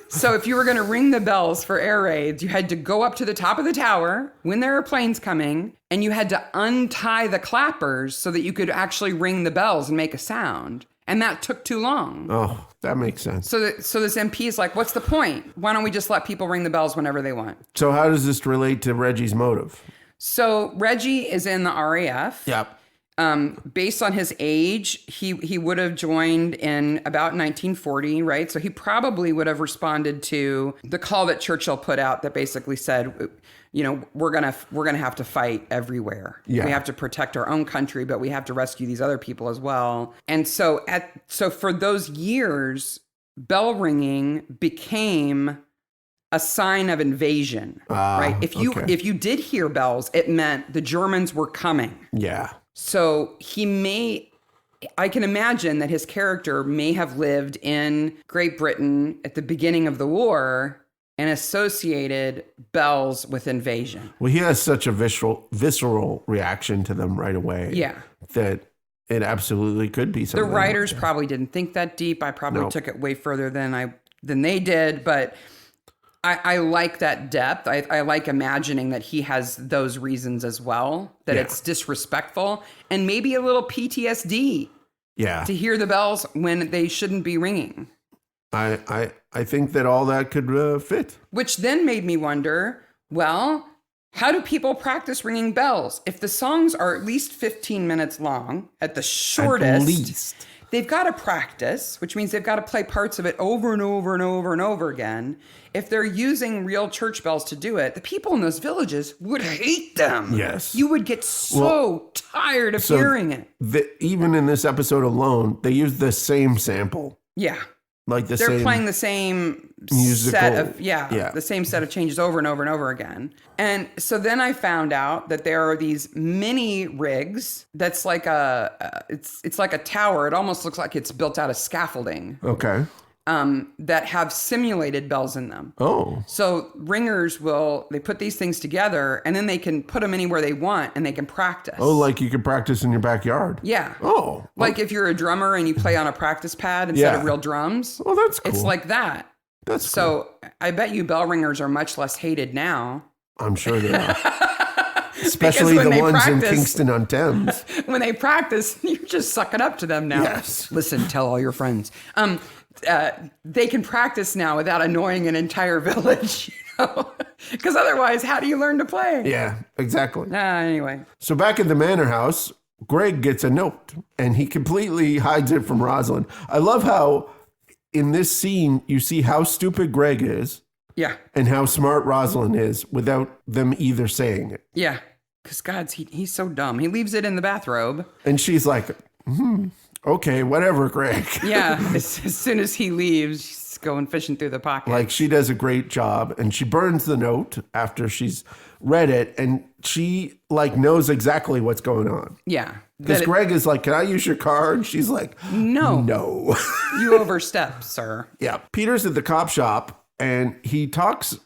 So if you were going to ring the bells for air raids, you had to go up to the top of the tower when there were planes coming, and you had to untie the clappers so that you could actually ring the bells and make a sound. And that took too long. Oh, that makes sense. So this MP is like, what's the point? Why don't we just let people ring the bells whenever they want? So how does this relate to Reggie's motive? So Reggie is in the RAF. Yep. Based on his age, he would have joined in about 1940, right? So he probably would have responded to the call that Churchill put out that basically said, you know, we're gonna have to fight everywhere. Yeah. We have to protect our own country, but we have to rescue these other people as well. And so for those years, bell ringing became a sign of invasion, right? If you did hear bells, it meant the Germans were coming. Yeah. So I can imagine that his character may have lived in Great Britain at the beginning of the war and associated bells with invasion. Well, he has such a visceral reaction to them right away. Yeah. That it absolutely could be The something. writers probably didn't think that deep. I probably took it way further than they did, but I like that depth. I like imagining that he has those reasons as well, that it's disrespectful and maybe a little PTSD to hear the bells when they shouldn't be ringing. I think that all that could fit. Which then made me wonder, well, how do people practice ringing bells? If the songs are at least 15 minutes long, at the shortest, at least. They've got to practice, which means they've got to play parts of it over and over and over and over again. If they're using real church bells to do it, the people in those villages would hate them. Yes. You would get so tired of hearing it. Even in this episode alone, they use the same sample. Yeah. Like they're playing the same musical set of the same set of changes over and over and over again. And so then I found out that there are these mini rigs that's like it's like a tower. It almost looks like it's built out of scaffolding. Okay. That have simulated bells in them. Oh. So ringers they put these things together and then they can put them anywhere they want and they can practice. Oh, like you could practice in your backyard. Yeah. Oh. Like if you're a drummer and you play on a practice pad instead of real drums. Oh, that's cool. It's like that. That's cool. So I bet you bell ringers are much less hated now. I'm sure they are. Especially the ones in Kingston-on-Thames. When they practice, you're just sucking up to them now. Yes. Listen, tell all your friends. They can practice now without annoying an entire village, because otherwise, how do you learn to play? Yeah, exactly. Anyway. So back at the manor house, Greg gets a note and he completely hides it from Rosalind. I love how in this scene, you see how stupid Greg is. Yeah. And how smart Rosalind is without them either saying it. Yeah. Because he's so dumb. He leaves it in the bathrobe. And she's like, okay, whatever, Greg. Yeah. As soon as he leaves, she's going fishing through the pocket. Like she does a great job and she burns the note after she's read it and she like knows exactly what's going on. Yeah. Because Greg is like, can I use your card? She's like, no. You overstep, sir. Yeah. Peter's at the cop shop and he talks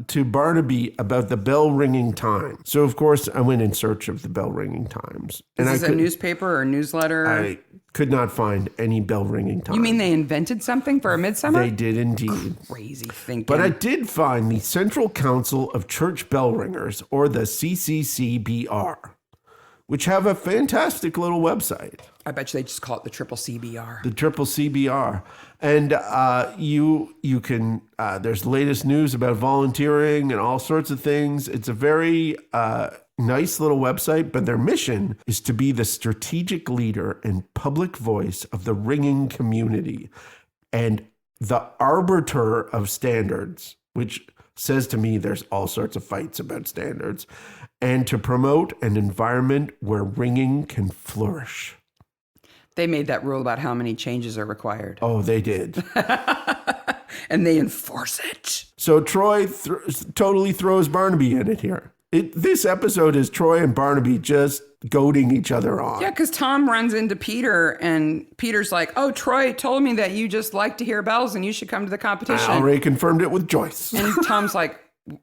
to Barnaby about the bell ringing time. So, of course, I went in search of the bell ringing times. Is this a newspaper or a newsletter? I could not find any bell ringing time. You mean they invented something for a Midsomer? They did indeed. Crazy thinking. But I did find the Central Council of Church Bell Ringers, or the CCCBR, which have a fantastic little website. I bet you they just call it the Triple CBR. The Triple CBR. And you can, there's latest news about volunteering and all sorts of things. It's a very nice little website, but their mission is to be the strategic leader and public voice of the ringing community and the arbiter of standards, which says to me there's all sorts of fights about standards, and to promote an environment where ringing can flourish. They made that rule about how many changes are required. Oh, they did. And they enforce it. So Troy totally throws Barnaby in it here. This episode is Troy and Barnaby just goading each other on. Yeah, because Tom runs into Peter and Peter's like, oh, Troy told me that you just like to hear bells and you should come to the competition. I already confirmed it with Joyce. And Tom's like,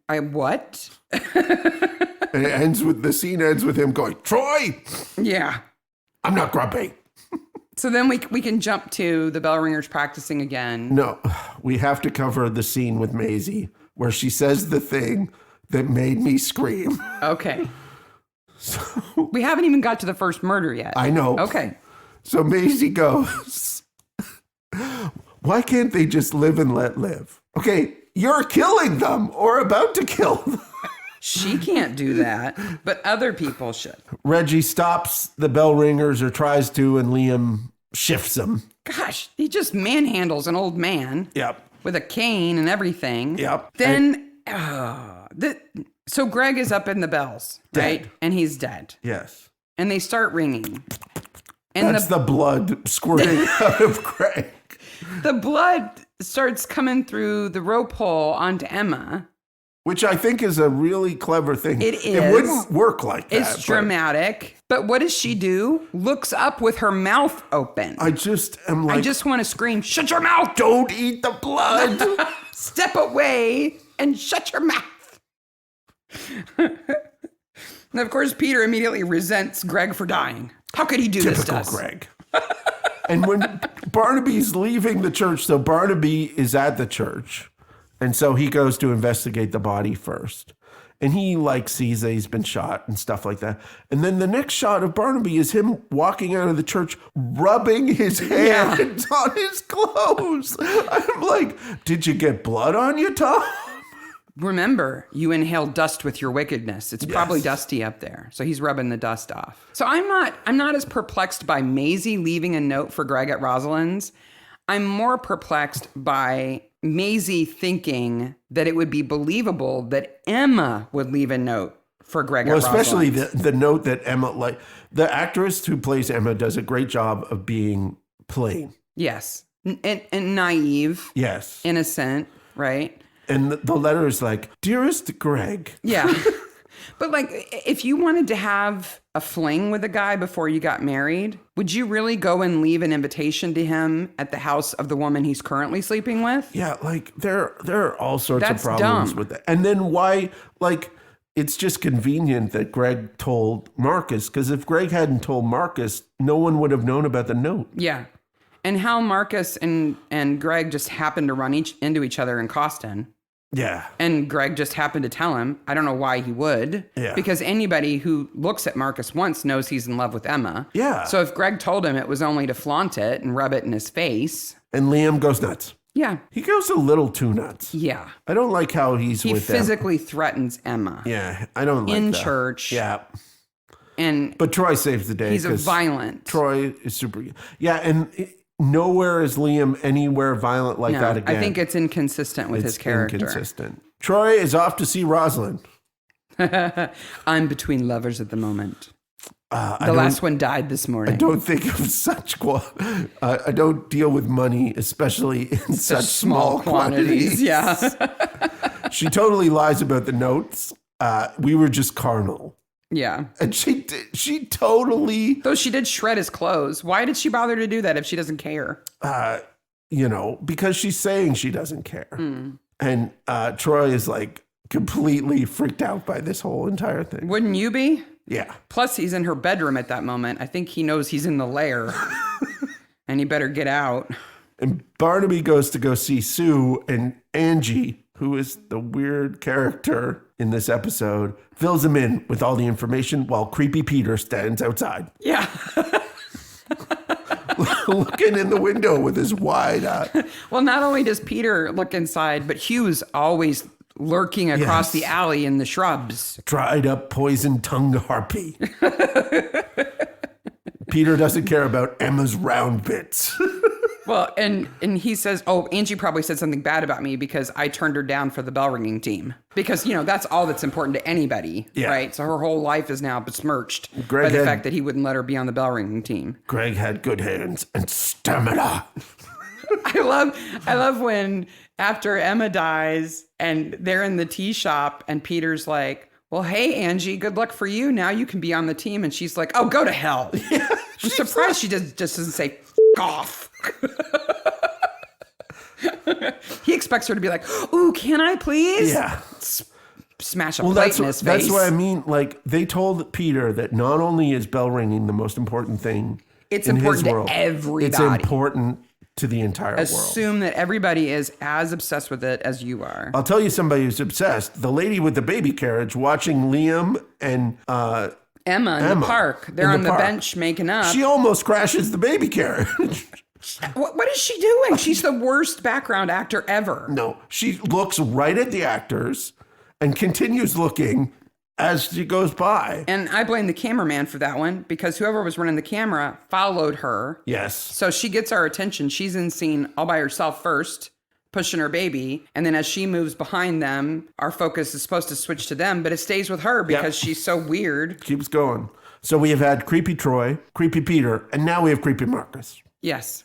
What? And the scene ends with him going, Troy, Yeah. I'm not grumpy. So then we can jump to the bell ringers practicing again. No, we have to cover the scene with Maisie where she says the thing that made me scream. Okay. We haven't even got to the first murder yet. I know. Okay. So Maisie goes, why can't they just live and let live? Okay, you're killing them or about to kill them. She can't do that, but other people should. Reggie stops the bell ringers, or tries to, and Liam shifts him. Gosh, he just manhandles an old man. Yep. With a cane and everything. Yep. Then, so Greg is up in the bells, right? Dead. And he's dead. Yes. And they start ringing. And That's the blood squirting out of Greg. The blood starts coming through the rope hole onto Emma. Which I think is a really clever thing. It is. It wouldn't work like that. It's dramatic. But what does she do? Looks up with her mouth open. I just am like, I just want to scream, shut your mouth! don't eat the blood. Step away and shut your mouth. And of course, Peter immediately resents Greg for dying. How could he do this to us? Typical Greg. And when Barnaby's leaving the church, so Barnaby is at the church. And so he goes to investigate the body first. And he sees that he's been shot and stuff like that. And then the next shot of Barnaby is him walking out of the church, rubbing his hands on his clothes. I'm like, did you get blood on you, Tom? Remember, you inhale dust with your wickedness. It's probably dusty up there. So he's rubbing the dust off. So I'm not as perplexed by Maisie leaving a note for Greg at Rosalind's. I'm more perplexed by Maisie thinking that it would be believable that Emma would leave a note for Greg at Rosalind's. Especially the note that Emma, the actress who plays Emma does a great job of being plain. Yes. And naive. Yes. Innocent, right? And the letter is like, dearest Greg. Yeah. But if you wanted to have a fling with a guy before you got married, would you really go and leave an invitation to him at the house of the woman he's currently sleeping with? Yeah, there are all sorts That's of problems dumb. with that. And then why, it's just convenient that Greg told Marcus, because if Greg hadn't told Marcus, no one would have known about the note. Yeah. And how Marcus and Greg just happened to run into each other in Coston. Yeah. And Greg just happened to tell him. I don't know why he would. Yeah. Because anybody who looks at Marcus once knows he's in love with Emma. Yeah. So if Greg told him, it was only to flaunt it and rub it in his face. And Liam goes nuts. Yeah. He goes a little too nuts. Yeah. I don't like how he's He with them. physically threatens Emma. Yeah, I don't like in that. church. Yeah. And But Troy saves the day. he's a 'cause violent. Troy is super. Yeah, and nowhere is Liam anywhere violent like that again. I think it's inconsistent with his character. Inconsistent. Troy is off to see Rosalind. I'm between lovers at the moment. The The last one died this morning. I don't think of such I don't deal with money, especially in such small quantities. Yeah. She totally lies about the notes. We were just carnal. Yeah. And she totally, Though she did shred his clothes. Why did she bother to do that if she doesn't care? because she's saying she doesn't care. And Troy is completely freaked out by this whole entire thing. Wouldn't you be? Yeah. Plus, he's in her bedroom at that moment. I think he knows he's in the lair. And he better get out. And Barnaby goes to go see Sue, and Angie, who is the weird character in this episode, fills him in with all the information while creepy Peter stands outside. Yeah. Looking in the window with his wide eye. Well, not only does Peter look inside, but Hugh's always lurking across the alley in the shrubs. Dried up poison-tongued harpy. Peter doesn't care about Emma's round bits. Well, and he says, oh, Angie probably said something bad about me because I turned her down for the bell ringing team. Because, that's all that's important to anybody, right? So her whole life is now besmirched by the fact that he wouldn't let her be on the bell ringing team. Greg had good hands and stamina. I love when after Emma dies and they're in the tea shop and Peter's like, well, hey, Angie, good luck for you. Now you can be on the team. And she's like, oh, go to hell. Yeah, I'm surprised she just doesn't say, F off. He expects her to be like, ooh, can I please? Yeah. smash a plate in his face. That's what I mean. Like, they told Peter that not only is bell ringing the most important thing it's in important his world, to everybody. It's important to the entire world. Assume that everybody is as obsessed with it as you are. I'll tell you somebody who's obsessed. The lady with the baby carriage watching Liam and Emma in the park. They're on the bench making up. She almost crashes the baby carriage. What is she doing? She's the worst background actor ever. No, she looks right at the actors and continues looking as she goes by. And I blame the cameraman for that one because whoever was running the camera followed her. Yes. So she gets our attention. She's in scene all by herself first, pushing her baby. And then as she moves behind them, our focus is supposed to switch to them, but it stays with her because she's so weird. Keeps going. So we have had creepy Troy, creepy Peter, and now we have creepy Marcus. Yes.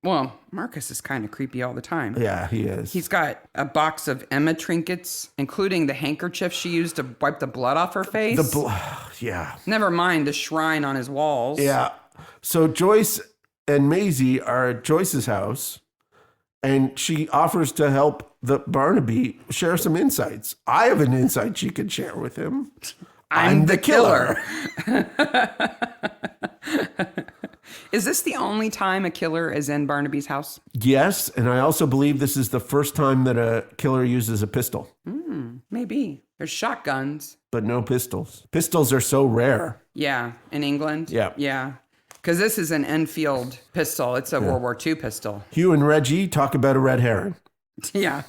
Well, Marcus is kind of creepy all the time. Yeah, he is. He's got a box of Emma trinkets, including the handkerchief she used to wipe the blood off her face. Yeah. Never mind the shrine on his walls. Yeah. So Joyce and Maisie are at Joyce's house, and she offers to help the Barnaby share some insights. I have an insight she could share with him. I'm the killer. Is this the only time a killer is in Barnaby's house? Yes, and I also believe this is the first time that a killer uses a pistol. Maybe. There's shotguns. But no pistols. Pistols are so rare. Yeah, in England? Yeah. Yeah. Because this is an Enfield pistol. It's a World War II pistol. Hugh and Reggie talk about a red herring. Yeah.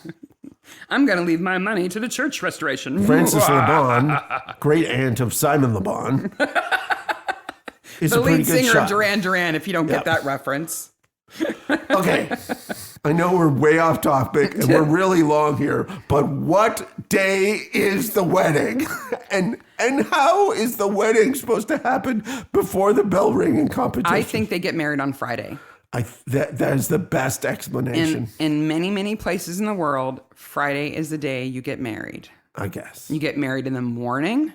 I'm going to leave my money to the church restoration. Frances Le Bon, great aunt of Simon Le Bon. The lead singer of Duran, if you don't get that reference. Okay. I know we're way off topic and we're really long here, but what day is the wedding? And how is the wedding supposed to happen before the bell ringing competition? I think they get married on Friday. That is the best explanation. In many, many places in the world, Friday is the day you get married. I guess. You get married in the morning,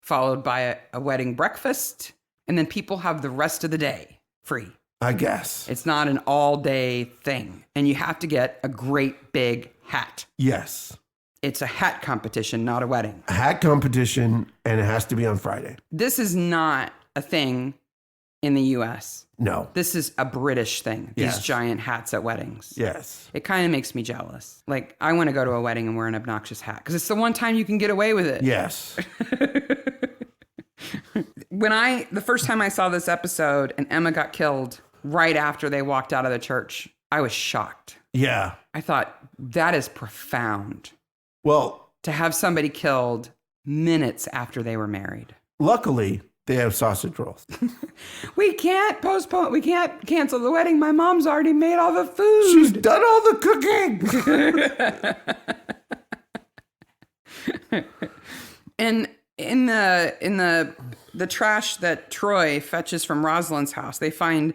followed by a wedding breakfast, and then people have the rest of the day free. I guess. It's not an all-day thing. And you have to get a great big hat. Yes. It's a hat competition, not a wedding. A hat competition, and it has to be on Friday. This is not a thing in the U.S. No. This is a British thing, these giant hats at weddings. Yes. It kind of makes me jealous. Like, I want to go to a wedding and wear an obnoxious hat because it's the one time you can get away with it. Yes. The first time I saw this episode and Emma got killed right after they walked out of the church, I was shocked. Yeah. I thought, that is profound. Well, to have somebody killed minutes after they were married. Luckily, they have sausage rolls. We can't postpone. We can't cancel the wedding. My mom's already made all the food. She's done all the cooking. And in the trash that Troy fetches from Rosalind's house, they find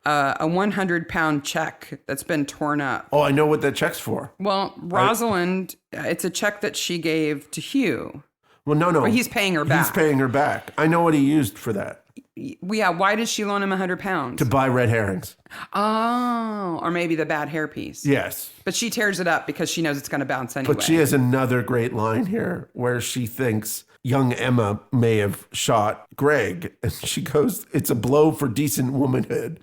a 100-pound check that's been torn up. Oh, I know what that check's for. Well, Rosalind, it's a check that she gave to Hugh. Well, no. But he's paying her back. He's paying her back. I know what he used for that. Yeah, why did she loan him 100 pounds? To buy red herrings. Oh, or maybe the bad hairpiece. Yes. But she tears it up because she knows it's going to bounce anyway. But she has another great line here where she thinks young Emma may have shot Greg. And she goes, "It's a blow for decent womanhood.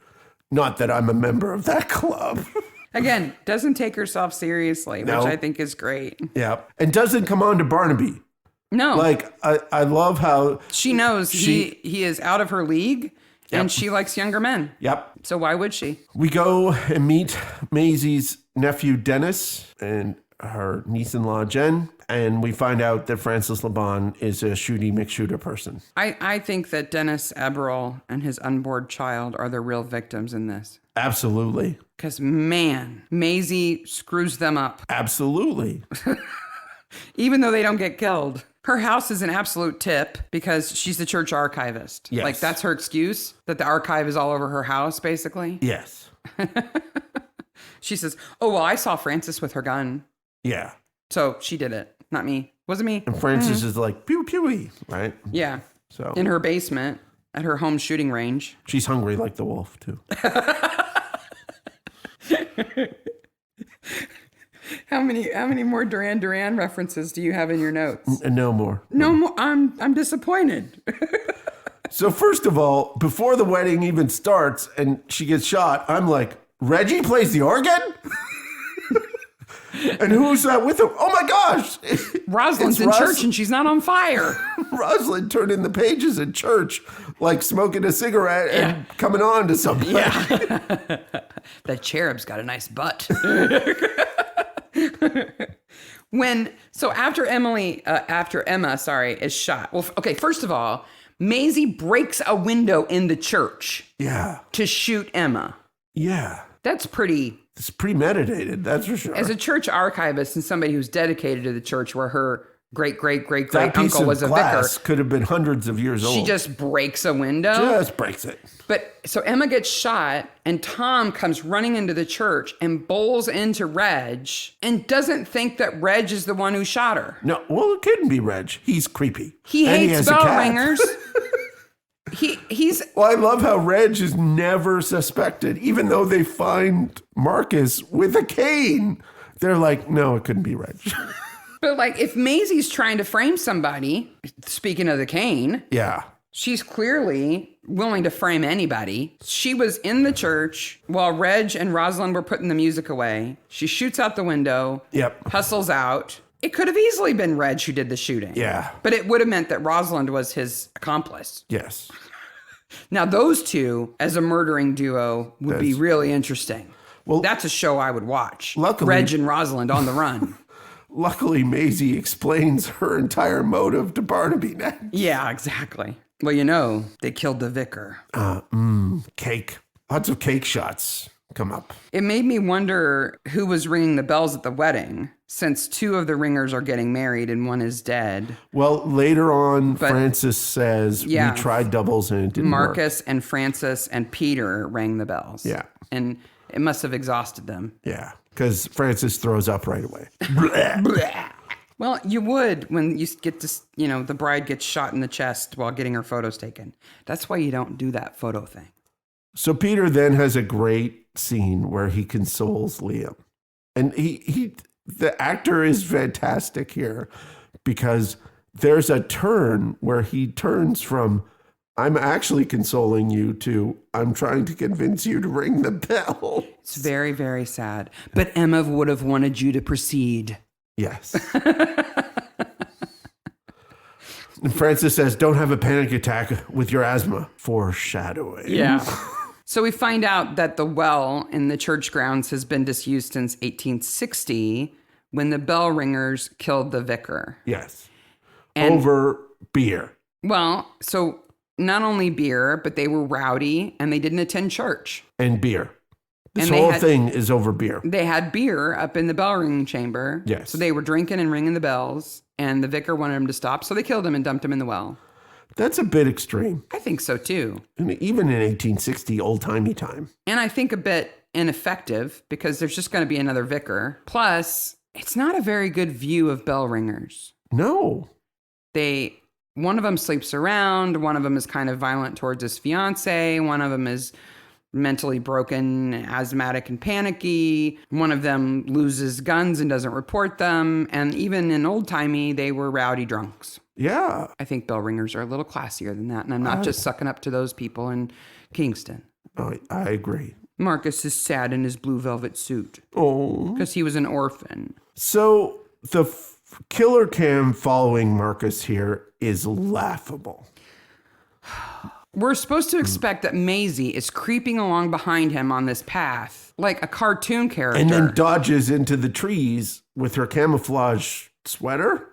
Not that I'm a member of that club." Again, doesn't take herself seriously, which I think is great. Yeah. And doesn't come on to Barnaby. No. Like, I love how... She knows he is out of her league, and she likes younger men. Yep. So why would she? We go and meet Maisie's nephew, Dennis, and her niece-in-law, Jen, and we find out that Frances Le Bon is a shooty McShooter person. I think that Dennis Eberl and his unborn child are the real victims in this. Absolutely. Because, man, Maisie screws them up. Absolutely. Even though they don't get killed. Her house is an absolute tip because she's the church archivist. Yes. Like, that's her excuse, that the archive is all over her house, basically. Yes. She says, "Oh, well, I saw Frances with her gun. Yeah. So she did it, not me. Wasn't me." And Frances is like, pew, pewy, right? Yeah. So in her basement at her home shooting range. She's hungry like the wolf, too. How many more Duran references do you have in your notes? No more. No more. I'm disappointed. So first of all, before the wedding even starts and she gets shot, I'm like, Reggie plays the organ? And who's that with him? Oh my gosh! Rosalind's in church and she's not on fire. Rosalind turning the pages in church, like smoking a cigarette and coming on to something. Yeah. That cherub's got a nice butt. After Emma, is shot. Well, okay, first of all, Maisie breaks a window in the church. Yeah. To shoot Emma. Yeah. It's premeditated, that's for sure. As a church archivist and somebody who's dedicated to the church where her great that piece uncle of was a glass vicar, could have been hundreds of years old. she just breaks a window. Just breaks it. But so Emma gets shot and Tom comes running into the church and bowls into Reg and doesn't think that Reg is the one who shot her. No, well, it couldn't be Reg. He's creepy. He hates has a bell cat. ringers. He's Well, I love how Reg is never suspected, even though they find Marcus with a cane. They're like, no, it couldn't be Reg. But like, if Maisie's trying to frame somebody, speaking of the cane, Yeah. she's clearly willing to frame anybody. She was in the church while Reg and Rosalind were putting the music away. She shoots out the window. Yep. Hustles out. It could have easily been Reg who did the shooting. Yeah. But it would have meant that Rosalind was his accomplice. Yes. Now, those two as a murdering duo would be really interesting. Well, that's a show I would watch. Luckily, Reg and Rosalind on the run. Luckily, Maisie explains her entire motive to Barnaby next. Yeah, exactly. Well, they killed the vicar. Cake. Lots of cake shots come up. It made me wonder who was ringing the bells at the wedding, since two of the ringers are getting married and one is dead. Well, later on, Francis says, we tried doubles and it didn't work. Marcus and Francis and Peter rang the bells. Yeah. And it must have exhausted them. Yeah, because Francis throws up right away. Well, you would when you get to, the bride gets shot in the chest while getting her photos taken. That's why you don't do that photo thing. So Peter then has a great scene where he consoles Liam. And the actor is fantastic here because there's a turn where he turns from, I'm actually consoling you, to, I'm trying to convince you to ring the bell. It's very, very sad. But Emma would have wanted you to proceed. Yes. And Francis says, don't have a panic attack with your asthma. Foreshadowing. Yeah. So we find out that the well in the church grounds has been disused since 1860 when the bell ringers killed the vicar. Yes. And, over beer. Well, so not only beer, but they were rowdy and they didn't attend church. And beer. This and whole thing is over beer. They had beer up in the bell ringing chamber. Yes. So they were drinking and ringing the bells, and the vicar wanted him to stop, so they killed him and dumped him in the well. That's a bit extreme. I think so, too. And even in 1860, old-timey time. And I think a bit ineffective because there's just going to be another vicar. Plus, it's not a very good view of bell ringers. No. One of them sleeps around. One of them is kind of violent towards his fiance. One of them is mentally broken, asthmatic, and panicky. One of them loses guns and doesn't report them. And even in old-timey, they were rowdy drunks. Yeah. I think bell ringers are a little classier than that. And I'm not just sucking up to those people in Kingston. Oh, I agree. Marcus is sad in his blue velvet suit. Oh. Because he was an orphan. So the killer cam following Marcus here is laughable. We're supposed to expect that Maisie is creeping along behind him on this path like a cartoon character. And then dodges into the trees with her camouflage sweater.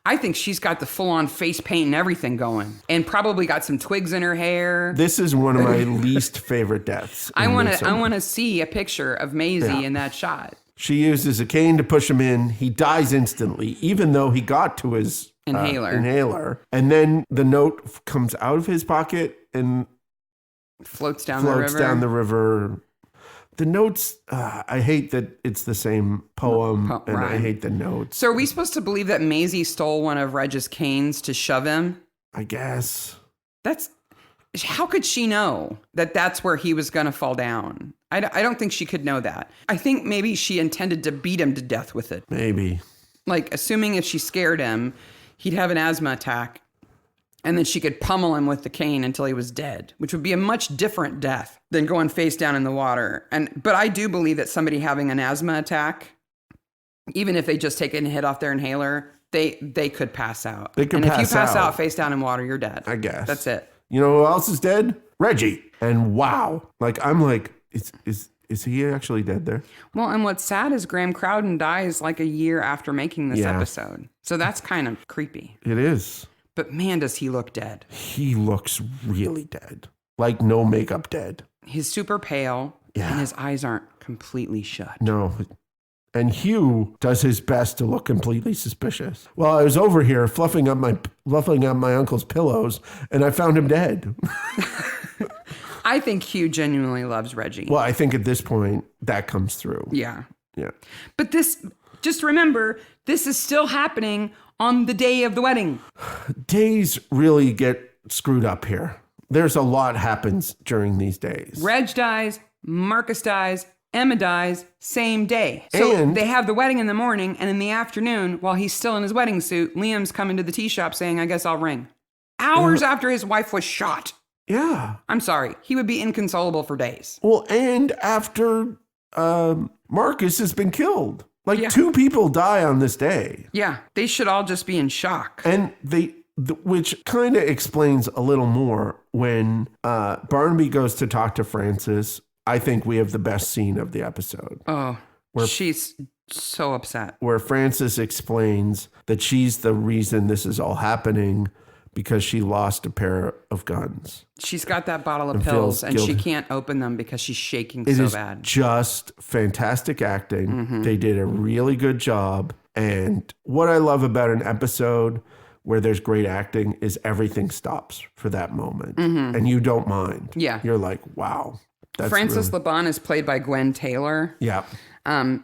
I think she's got the full-on face paint and everything going, and probably got some twigs in her hair. This is one of my least favorite deaths. I want to see a picture of Maisie in that shot. She uses a cane to push him in. He dies instantly, even though he got to his inhaler. And then the note comes out of his pocket and floats down the river. The notes, I hate that it's the same poem, and I hate the notes. So are we supposed to believe that Maisie stole one of Reg's canes to shove him? I guess. That's how could she know that that's where he was going to fall down? I don't think she could know that. I think maybe she intended to beat him to death with it. Maybe. Like, assuming if she scared him, he'd have an asthma attack, and then she could pummel him with the cane until he was dead, which would be a much different death than going face down in the water. But I do believe that somebody having an asthma attack, even if they just take a hit off their inhaler, they could pass out. If you pass out face down in water, you're dead. I guess. That's it. You know who else is dead? Reggie. And wow. Like, I'm like, is he actually dead there? Well, and what's sad is Graham Crowden dies like a year after making this episode. So that's kind of creepy. It is. But man, does he look dead. He looks really dead. Like no makeup dead. He's super pale and his eyes aren't completely shut. No. And Hugh does his best to look completely suspicious. Well, I was over here fluffing up my uncle's pillows, and I found him dead. I think Hugh genuinely loves Reggie. Well, I think at this point that comes through. Yeah. Yeah. But just remember, this is still happening on the day of the wedding. Days really get screwed up here. There's a lot happens during these days. Reg dies, Marcus dies, Emma dies, same day. So they have the wedding in the morning, and in the afternoon, while he's still in his wedding suit, Liam's coming to the tea shop saying, I guess I'll ring. Hours after his wife was shot. Yeah. I'm sorry. He would be inconsolable for days. Well, and after Marcus has been killed. Like 2 people die on this day. Yeah. They should all just be in shock. And which kind of explains a little more when Barnaby goes to talk to Frances. I think we have the best scene of the episode. Oh, she's so upset. Where Frances explains that she's the reason this is all happening because she lost a pair of guns. She's got that bottle of pills and she can't open them because she's shaking so bad. It is just fantastic acting. Mm-hmm. They did a really good job. And what I love about an episode where there's great acting is everything stops for that moment. Mm-hmm. And you don't mind. Yeah. You're like, wow. Frances LeBon is played by Gwen Taylor. Yeah.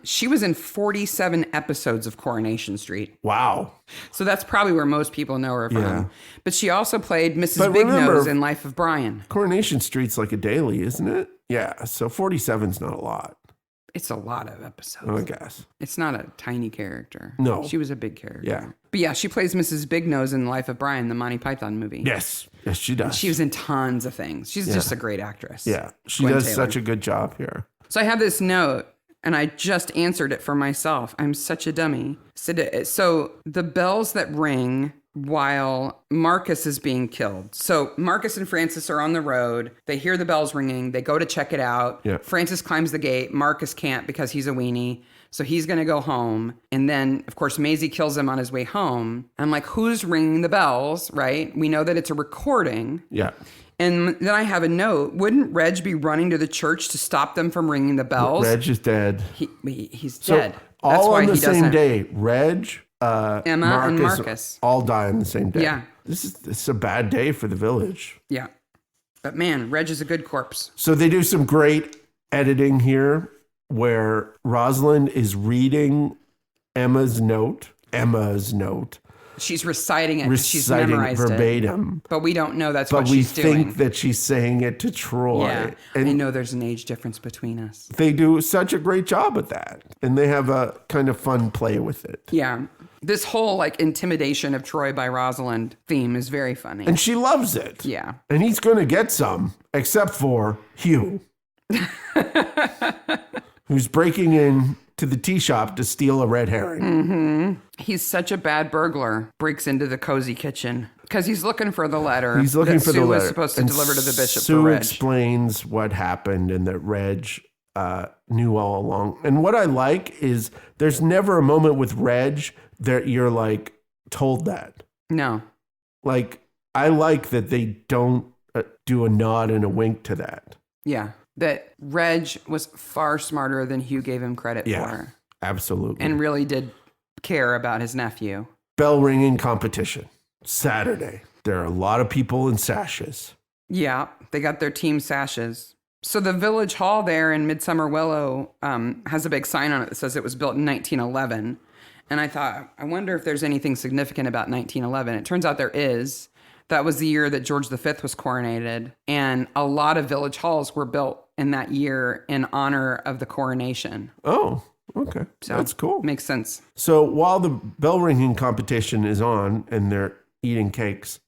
She was in 47 episodes of Coronation Street. Wow. So that's probably where most people know her from. Yeah. But she also played Mrs. Big Nose in Life of Brian. Coronation Street's like a daily, isn't it? Yeah. So 47's not a lot. It's a lot of episodes. I guess. It's not a tiny character. No. She was a big character. Yeah. But yeah, she plays Mrs. Big Nose in Life of Brian, the Monty Python movie. Yes. Yes, she does. And she was in tons of things. She's just a great actress. Yeah. She does such a good job here. So I have this note, and I just answered it for myself. I'm such a dummy. So the bells that ring while Marcus is being killed. So Marcus and Frances are on the road. They hear the bells ringing. They go to check it out. Yeah. Frances climbs the gate. Marcus can't because he's a weenie. So he's going to go home. And then, of course, Maisie kills him on his way home. I'm like, who's ringing the bells, right? We know that it's a recording. Yeah. And then I have a note. Wouldn't Reg be running to the church to stop them from ringing the bells? Reg is dead. He's dead. That's all on the same day. Reg, Emma, and Marcus all die on the same day. Yeah. This is a bad day for the village. Yeah. But man, Reg is a good corpse. So they do some great editing here where Rosalind is reading Emma's note. She's reciting it. She's memorized verbatim. It. But we don't know that's what she's doing. But we think that she's saying it to Troy. Yeah. And I know there's an age difference between us. They do such a great job at that. And they have a kind of fun play with it. Yeah. This whole like intimidation of Troy by Rosalind theme is very funny. And she loves it. Yeah. And he's going to get some, except for Hugh, who's breaking in to the tea shop to steal a red herring. Mm-hmm. He's such a bad burglar. Breaks into the cozy kitchen because he's looking for the letter. He's looking for the letter. Sue was supposed to deliver to the bishop. Sue for Reg. Explains what happened and that Reg knew all along. And what I like is there's never a moment with Reg that you're like told that. No. Like I like that they don't do a nod and a wink to that. Yeah. That Reg was far smarter than Hugh gave him credit for. Absolutely. And really did care about his nephew. Bell ringing competition. Saturday. There are a lot of people in sashes. Yeah, they got their team sashes. So the village hall there in Midsummer Willow has a big sign on it that says it was built in 1911. And I thought, I wonder if there's anything significant about 1911. It turns out there is. That was the year that George V was coronated. And a lot of village halls were built in that year in honor of the coronation. Oh, okay. So that's cool. Makes sense. So while the bell ringing competition is on and they're eating cakes,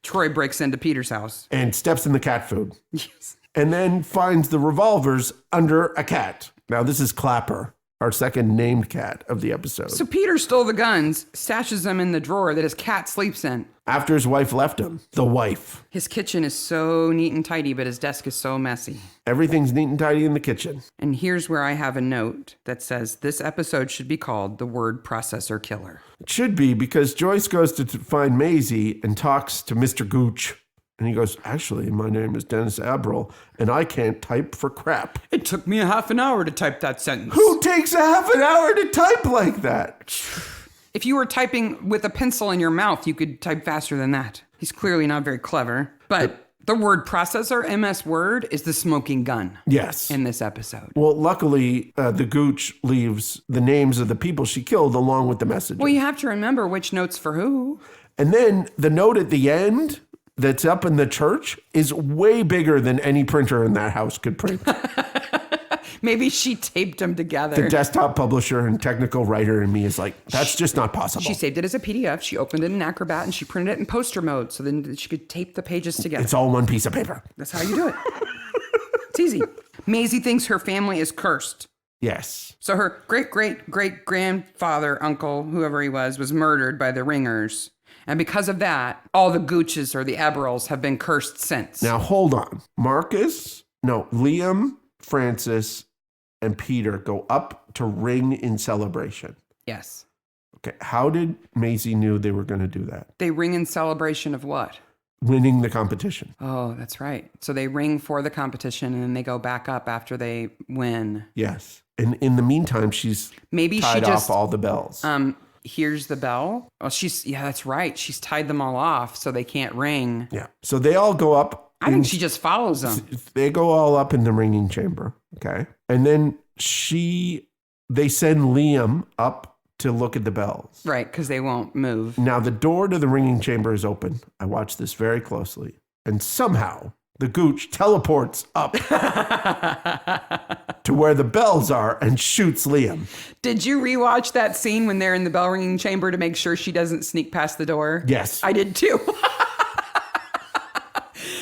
Troy breaks into Peter's house. and steps in the cat food Yes. and then finds the revolvers under a cat. Now, this is Clapper, our second named cat of the episode. So Peter stole the guns, stashes them in the drawer that his cat sleeps in. After his wife left him, the wife. His kitchen is so neat and tidy, but his desk is so messy. Everything's neat and tidy in the kitchen. And here's where I have a note that says this episode should be called The Word Processor Killer. It should be, because Joyce goes to find Maisie and talks to Mr. Gooch. And he goes, actually, my name is Dennis Abril, and I can't type for crap. It took me a half an hour to type that sentence. Who takes a half an hour to type like that? If you were typing with a pencil in your mouth, you could type faster than that. He's clearly not very clever. But the word processor, MS Word, is the smoking gun. Yes. In this episode. Well, luckily, the Gooch leaves the names of the people she killed along with the messages. Well, you have to remember which note's for who. And then the note at the end that's up in the church is way bigger than any printer in that house could print. Maybe she taped them together. The desktop publisher and technical writer in me is like, that's just not possible. She saved it as a PDF. She opened it in Acrobat and she printed it in poster mode so then she could tape the pages together. It's all one piece of paper. That's how you do it. It's easy. Maisie thinks her family is cursed. Yes. So her great-great-great-grandfather, uncle, whoever he was murdered by the ringers. And because of that, all the Gooches or the Eberls have been cursed since. Now, hold on. Liam, Francis, and Peter go up to ring in celebration. Yes. Okay. How did Maisie knew they were going to do that? They ring in celebration of what? Winning the competition. Oh, that's right. So they ring for the competition and then they go back up after they win. Yes. And in the meantime, she's tied off all the bells. Here's the bell. Oh, that's right. She's tied them all off so they can't ring. Yeah. So they all go up. I think she just follows them. They go all up in the ringing chamber. Okay. And then they send Liam up to look at the bells. Right, because they won't move. Now the door to the ringing chamber is open. I watched this very closely. And somehow the Gooch teleports up to where the bells are and shoots Liam. Did you rewatch that scene when they're in the bell ringing chamber to make sure she doesn't sneak past the door? Yes. I did too.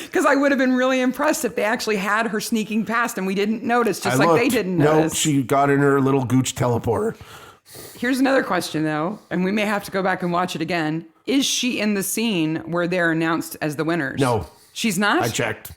Because I would have been really impressed if they actually had her sneaking past and we didn't notice, just like they didn't notice. No, she got in her little Gooch teleporter. Here's another question, though, and we may have to go back and watch it again. Is she in the scene where they're announced as the winners? No. She's not? I checked.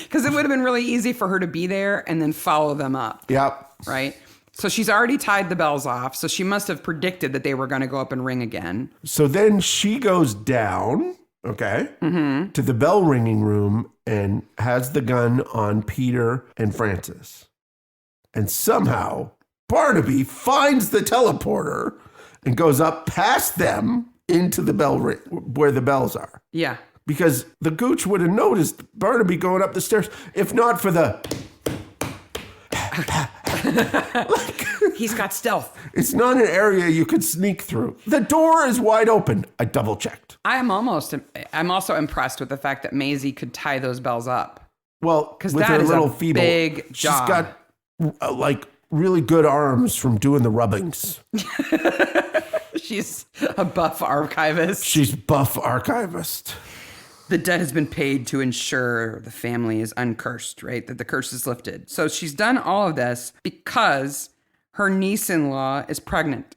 Because it would have been really easy for her to be there and then follow them up. Yep. Right? So she's already tied the bells off, so she must have predicted that they were going to go up and ring again. So then she goes down, okay, to the bell ringing room and has the gun on Peter and Francis. And somehow Barnaby finds the teleporter and goes up past them into the bell ring where the bells are. Yeah. Because the Gooch would have noticed Barnaby going up the stairs, if not for the... He's got stealth. It's not an area you could sneak through. The door is wide open. I double checked. I'm also impressed with the fact that Maisie could tie those bells up. Well, because with that her is little a feeble, big job. She's got like really good arms from doing the rubbings. She's a buff archivist. She's buff archivist. The debt has been paid to ensure the family is uncursed, right? That the curse is lifted. So she's done all of this because her niece-in-law is pregnant.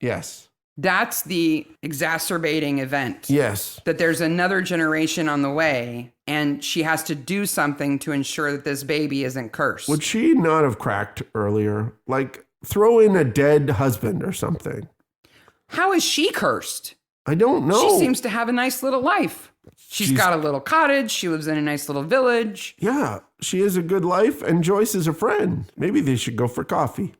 Yes. That's the exacerbating event. Yes. That there's another generation on the way, and she has to do something to ensure that this baby isn't cursed. Would she not have cracked earlier? Like, throw in a dead husband or something. How is she cursed? I don't know. She seems to have a nice little life. She's got a little cottage. She lives in a nice little village. Yeah, she has a good life, and Joyce is a friend. Maybe they should go for coffee.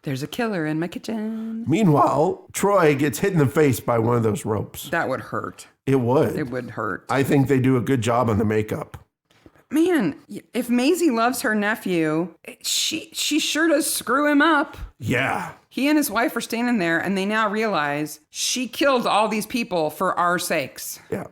There's a killer in my kitchen. Meanwhile, Troy gets hit in the face by one of those ropes. That would hurt. It would. It would hurt. I think they do a good job on the makeup. Man, if Maisie loves her nephew, she sure does screw him up. Yeah. He and his wife are standing there, and they now realize she killed all these people for our sakes. Yeah.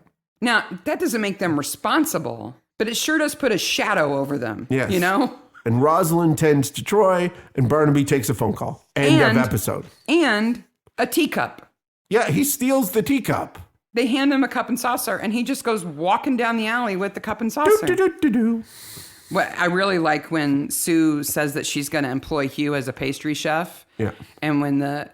Now, that doesn't make them responsible, but it sure does put a shadow over them. Yes. You know? And Rosalind tends to Troy, and Barnaby takes a phone call. End of episode. And a teacup. Yeah, he steals the teacup. They hand him a cup and saucer, and he just goes walking down the alley with the cup and saucer. Do. What I really like when Sue says that she's going to employ Hugh as a pastry chef. Yeah. And when the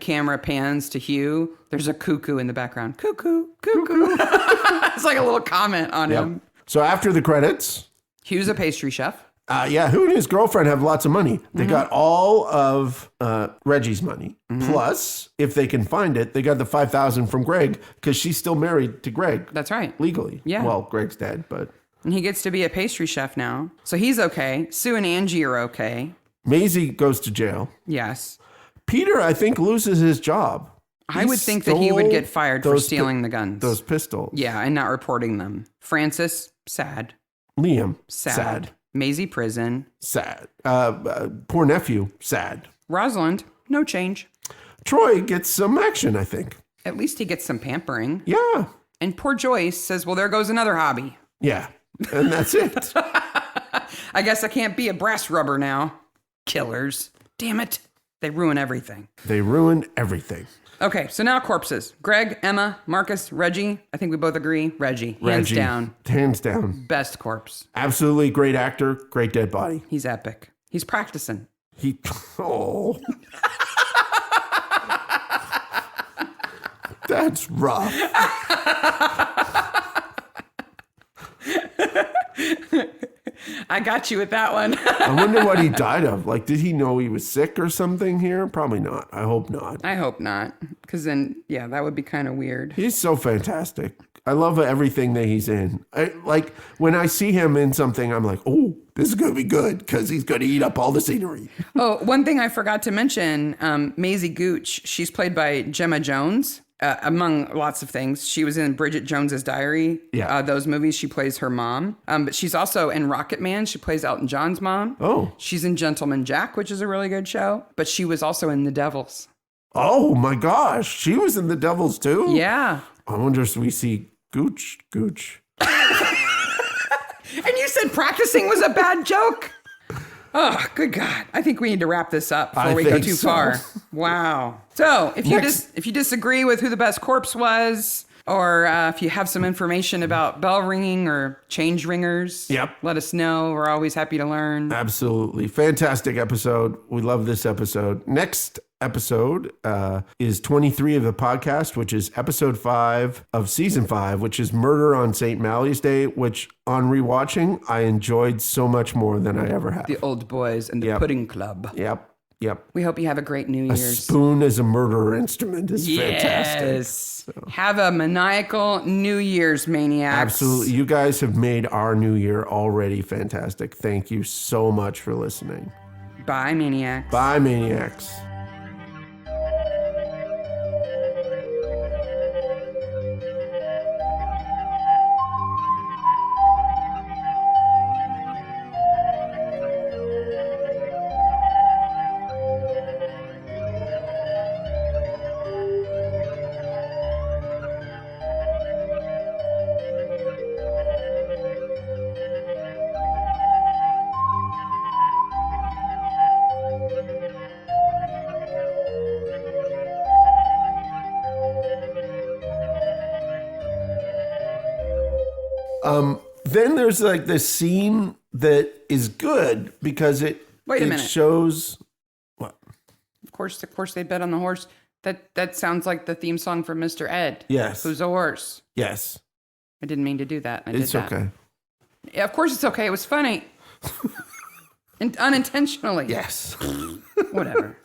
camera pans to Hugh, there's a cuckoo in the background. Cuckoo, cuckoo. It's like a little comment on him. So after the credits, Hugh's a pastry chef. Hugh and his girlfriend have lots of money. They got all of Reggie's money. Plus, if they can find it, they got the $5,000 from Greg because she's still married to Greg. That's right. Legally. Yeah. Well, Greg's dead, but... And he gets to be a pastry chef now. So he's okay. Sue and Angie are okay. Maisie goes to jail. Yes. Peter, I think, loses his job. I would think that he would get fired for stealing the guns. Those pistols. Yeah, and not reporting them. Francis, sad. Liam, Sad. Maisie, prison. Sad. Poor nephew, sad. Rosalind, no change. Troy gets some action, I think. At least he gets some pampering. Yeah. And poor Joyce says, well, there goes another hobby. Yeah. And that's it. I guess I can't be a brass rubber now. Killers. Damn it. They ruin everything. They ruined everything. Okay, so now corpses. Greg, Emma, Marcus, Reggie. I think we both agree. Reggie. Hands down. Hands down. Best corpse. Absolutely great actor. Great dead body. He's epic. He's practicing. Oh. That's rough. I got you with that one. I wonder what he died of. Like, did he know he was sick or something here? Probably not. I hope not. I hope not. Because then, yeah, that would be kind of weird. He's so fantastic. I love everything that he's in. Like, when I see him in something, I'm like, oh, this is going to be good because he's going to eat up all the scenery. Oh, one thing I forgot to mention, Maisie Gooch, she's played by Gemma Jones. Among lots of things, she was in Bridget Jones's Diary. Yeah. Those movies, she plays her mom. But she's also in Rocket Man. She plays Elton John's mom. Oh. She's in Gentleman Jack, which is a really good show. But she was also in The Devils. Oh, my gosh. She was in The Devils, too? Yeah. I wonder if we see Gooch. And you said practicing was a bad joke? Oh, good God. I think we need to wrap this up before we go too far. Wow. So if you disagree with who the best corpse was, or if you have some information about bell ringing or change ringers, let us know. We're always happy to learn. Absolutely. Fantastic episode. We love this episode. Next episode is 23 of the podcast, which is episode 5 of season 5, which is Murder on St. Mally's Day, which on rewatching, I enjoyed so much more than I ever have. The Old Boys and the Pudding Club. Yep. We hope you have a great New Year's. A spoon as a murder instrument is fantastic. Yes. So. Have a maniacal New Year's, maniacs. Absolutely. You guys have made our new year already fantastic. Thank you so much for listening. Bye, maniacs. Bye, maniacs. Then there's like this scene that is good because it shows what? Of course they bet on the horse. That sounds like the theme song from Mr. Ed. Yes. Who's a horse? Yes. I didn't mean to do that. It's okay. Yeah, of course it's okay. It was funny. And unintentionally. Yes. Whatever.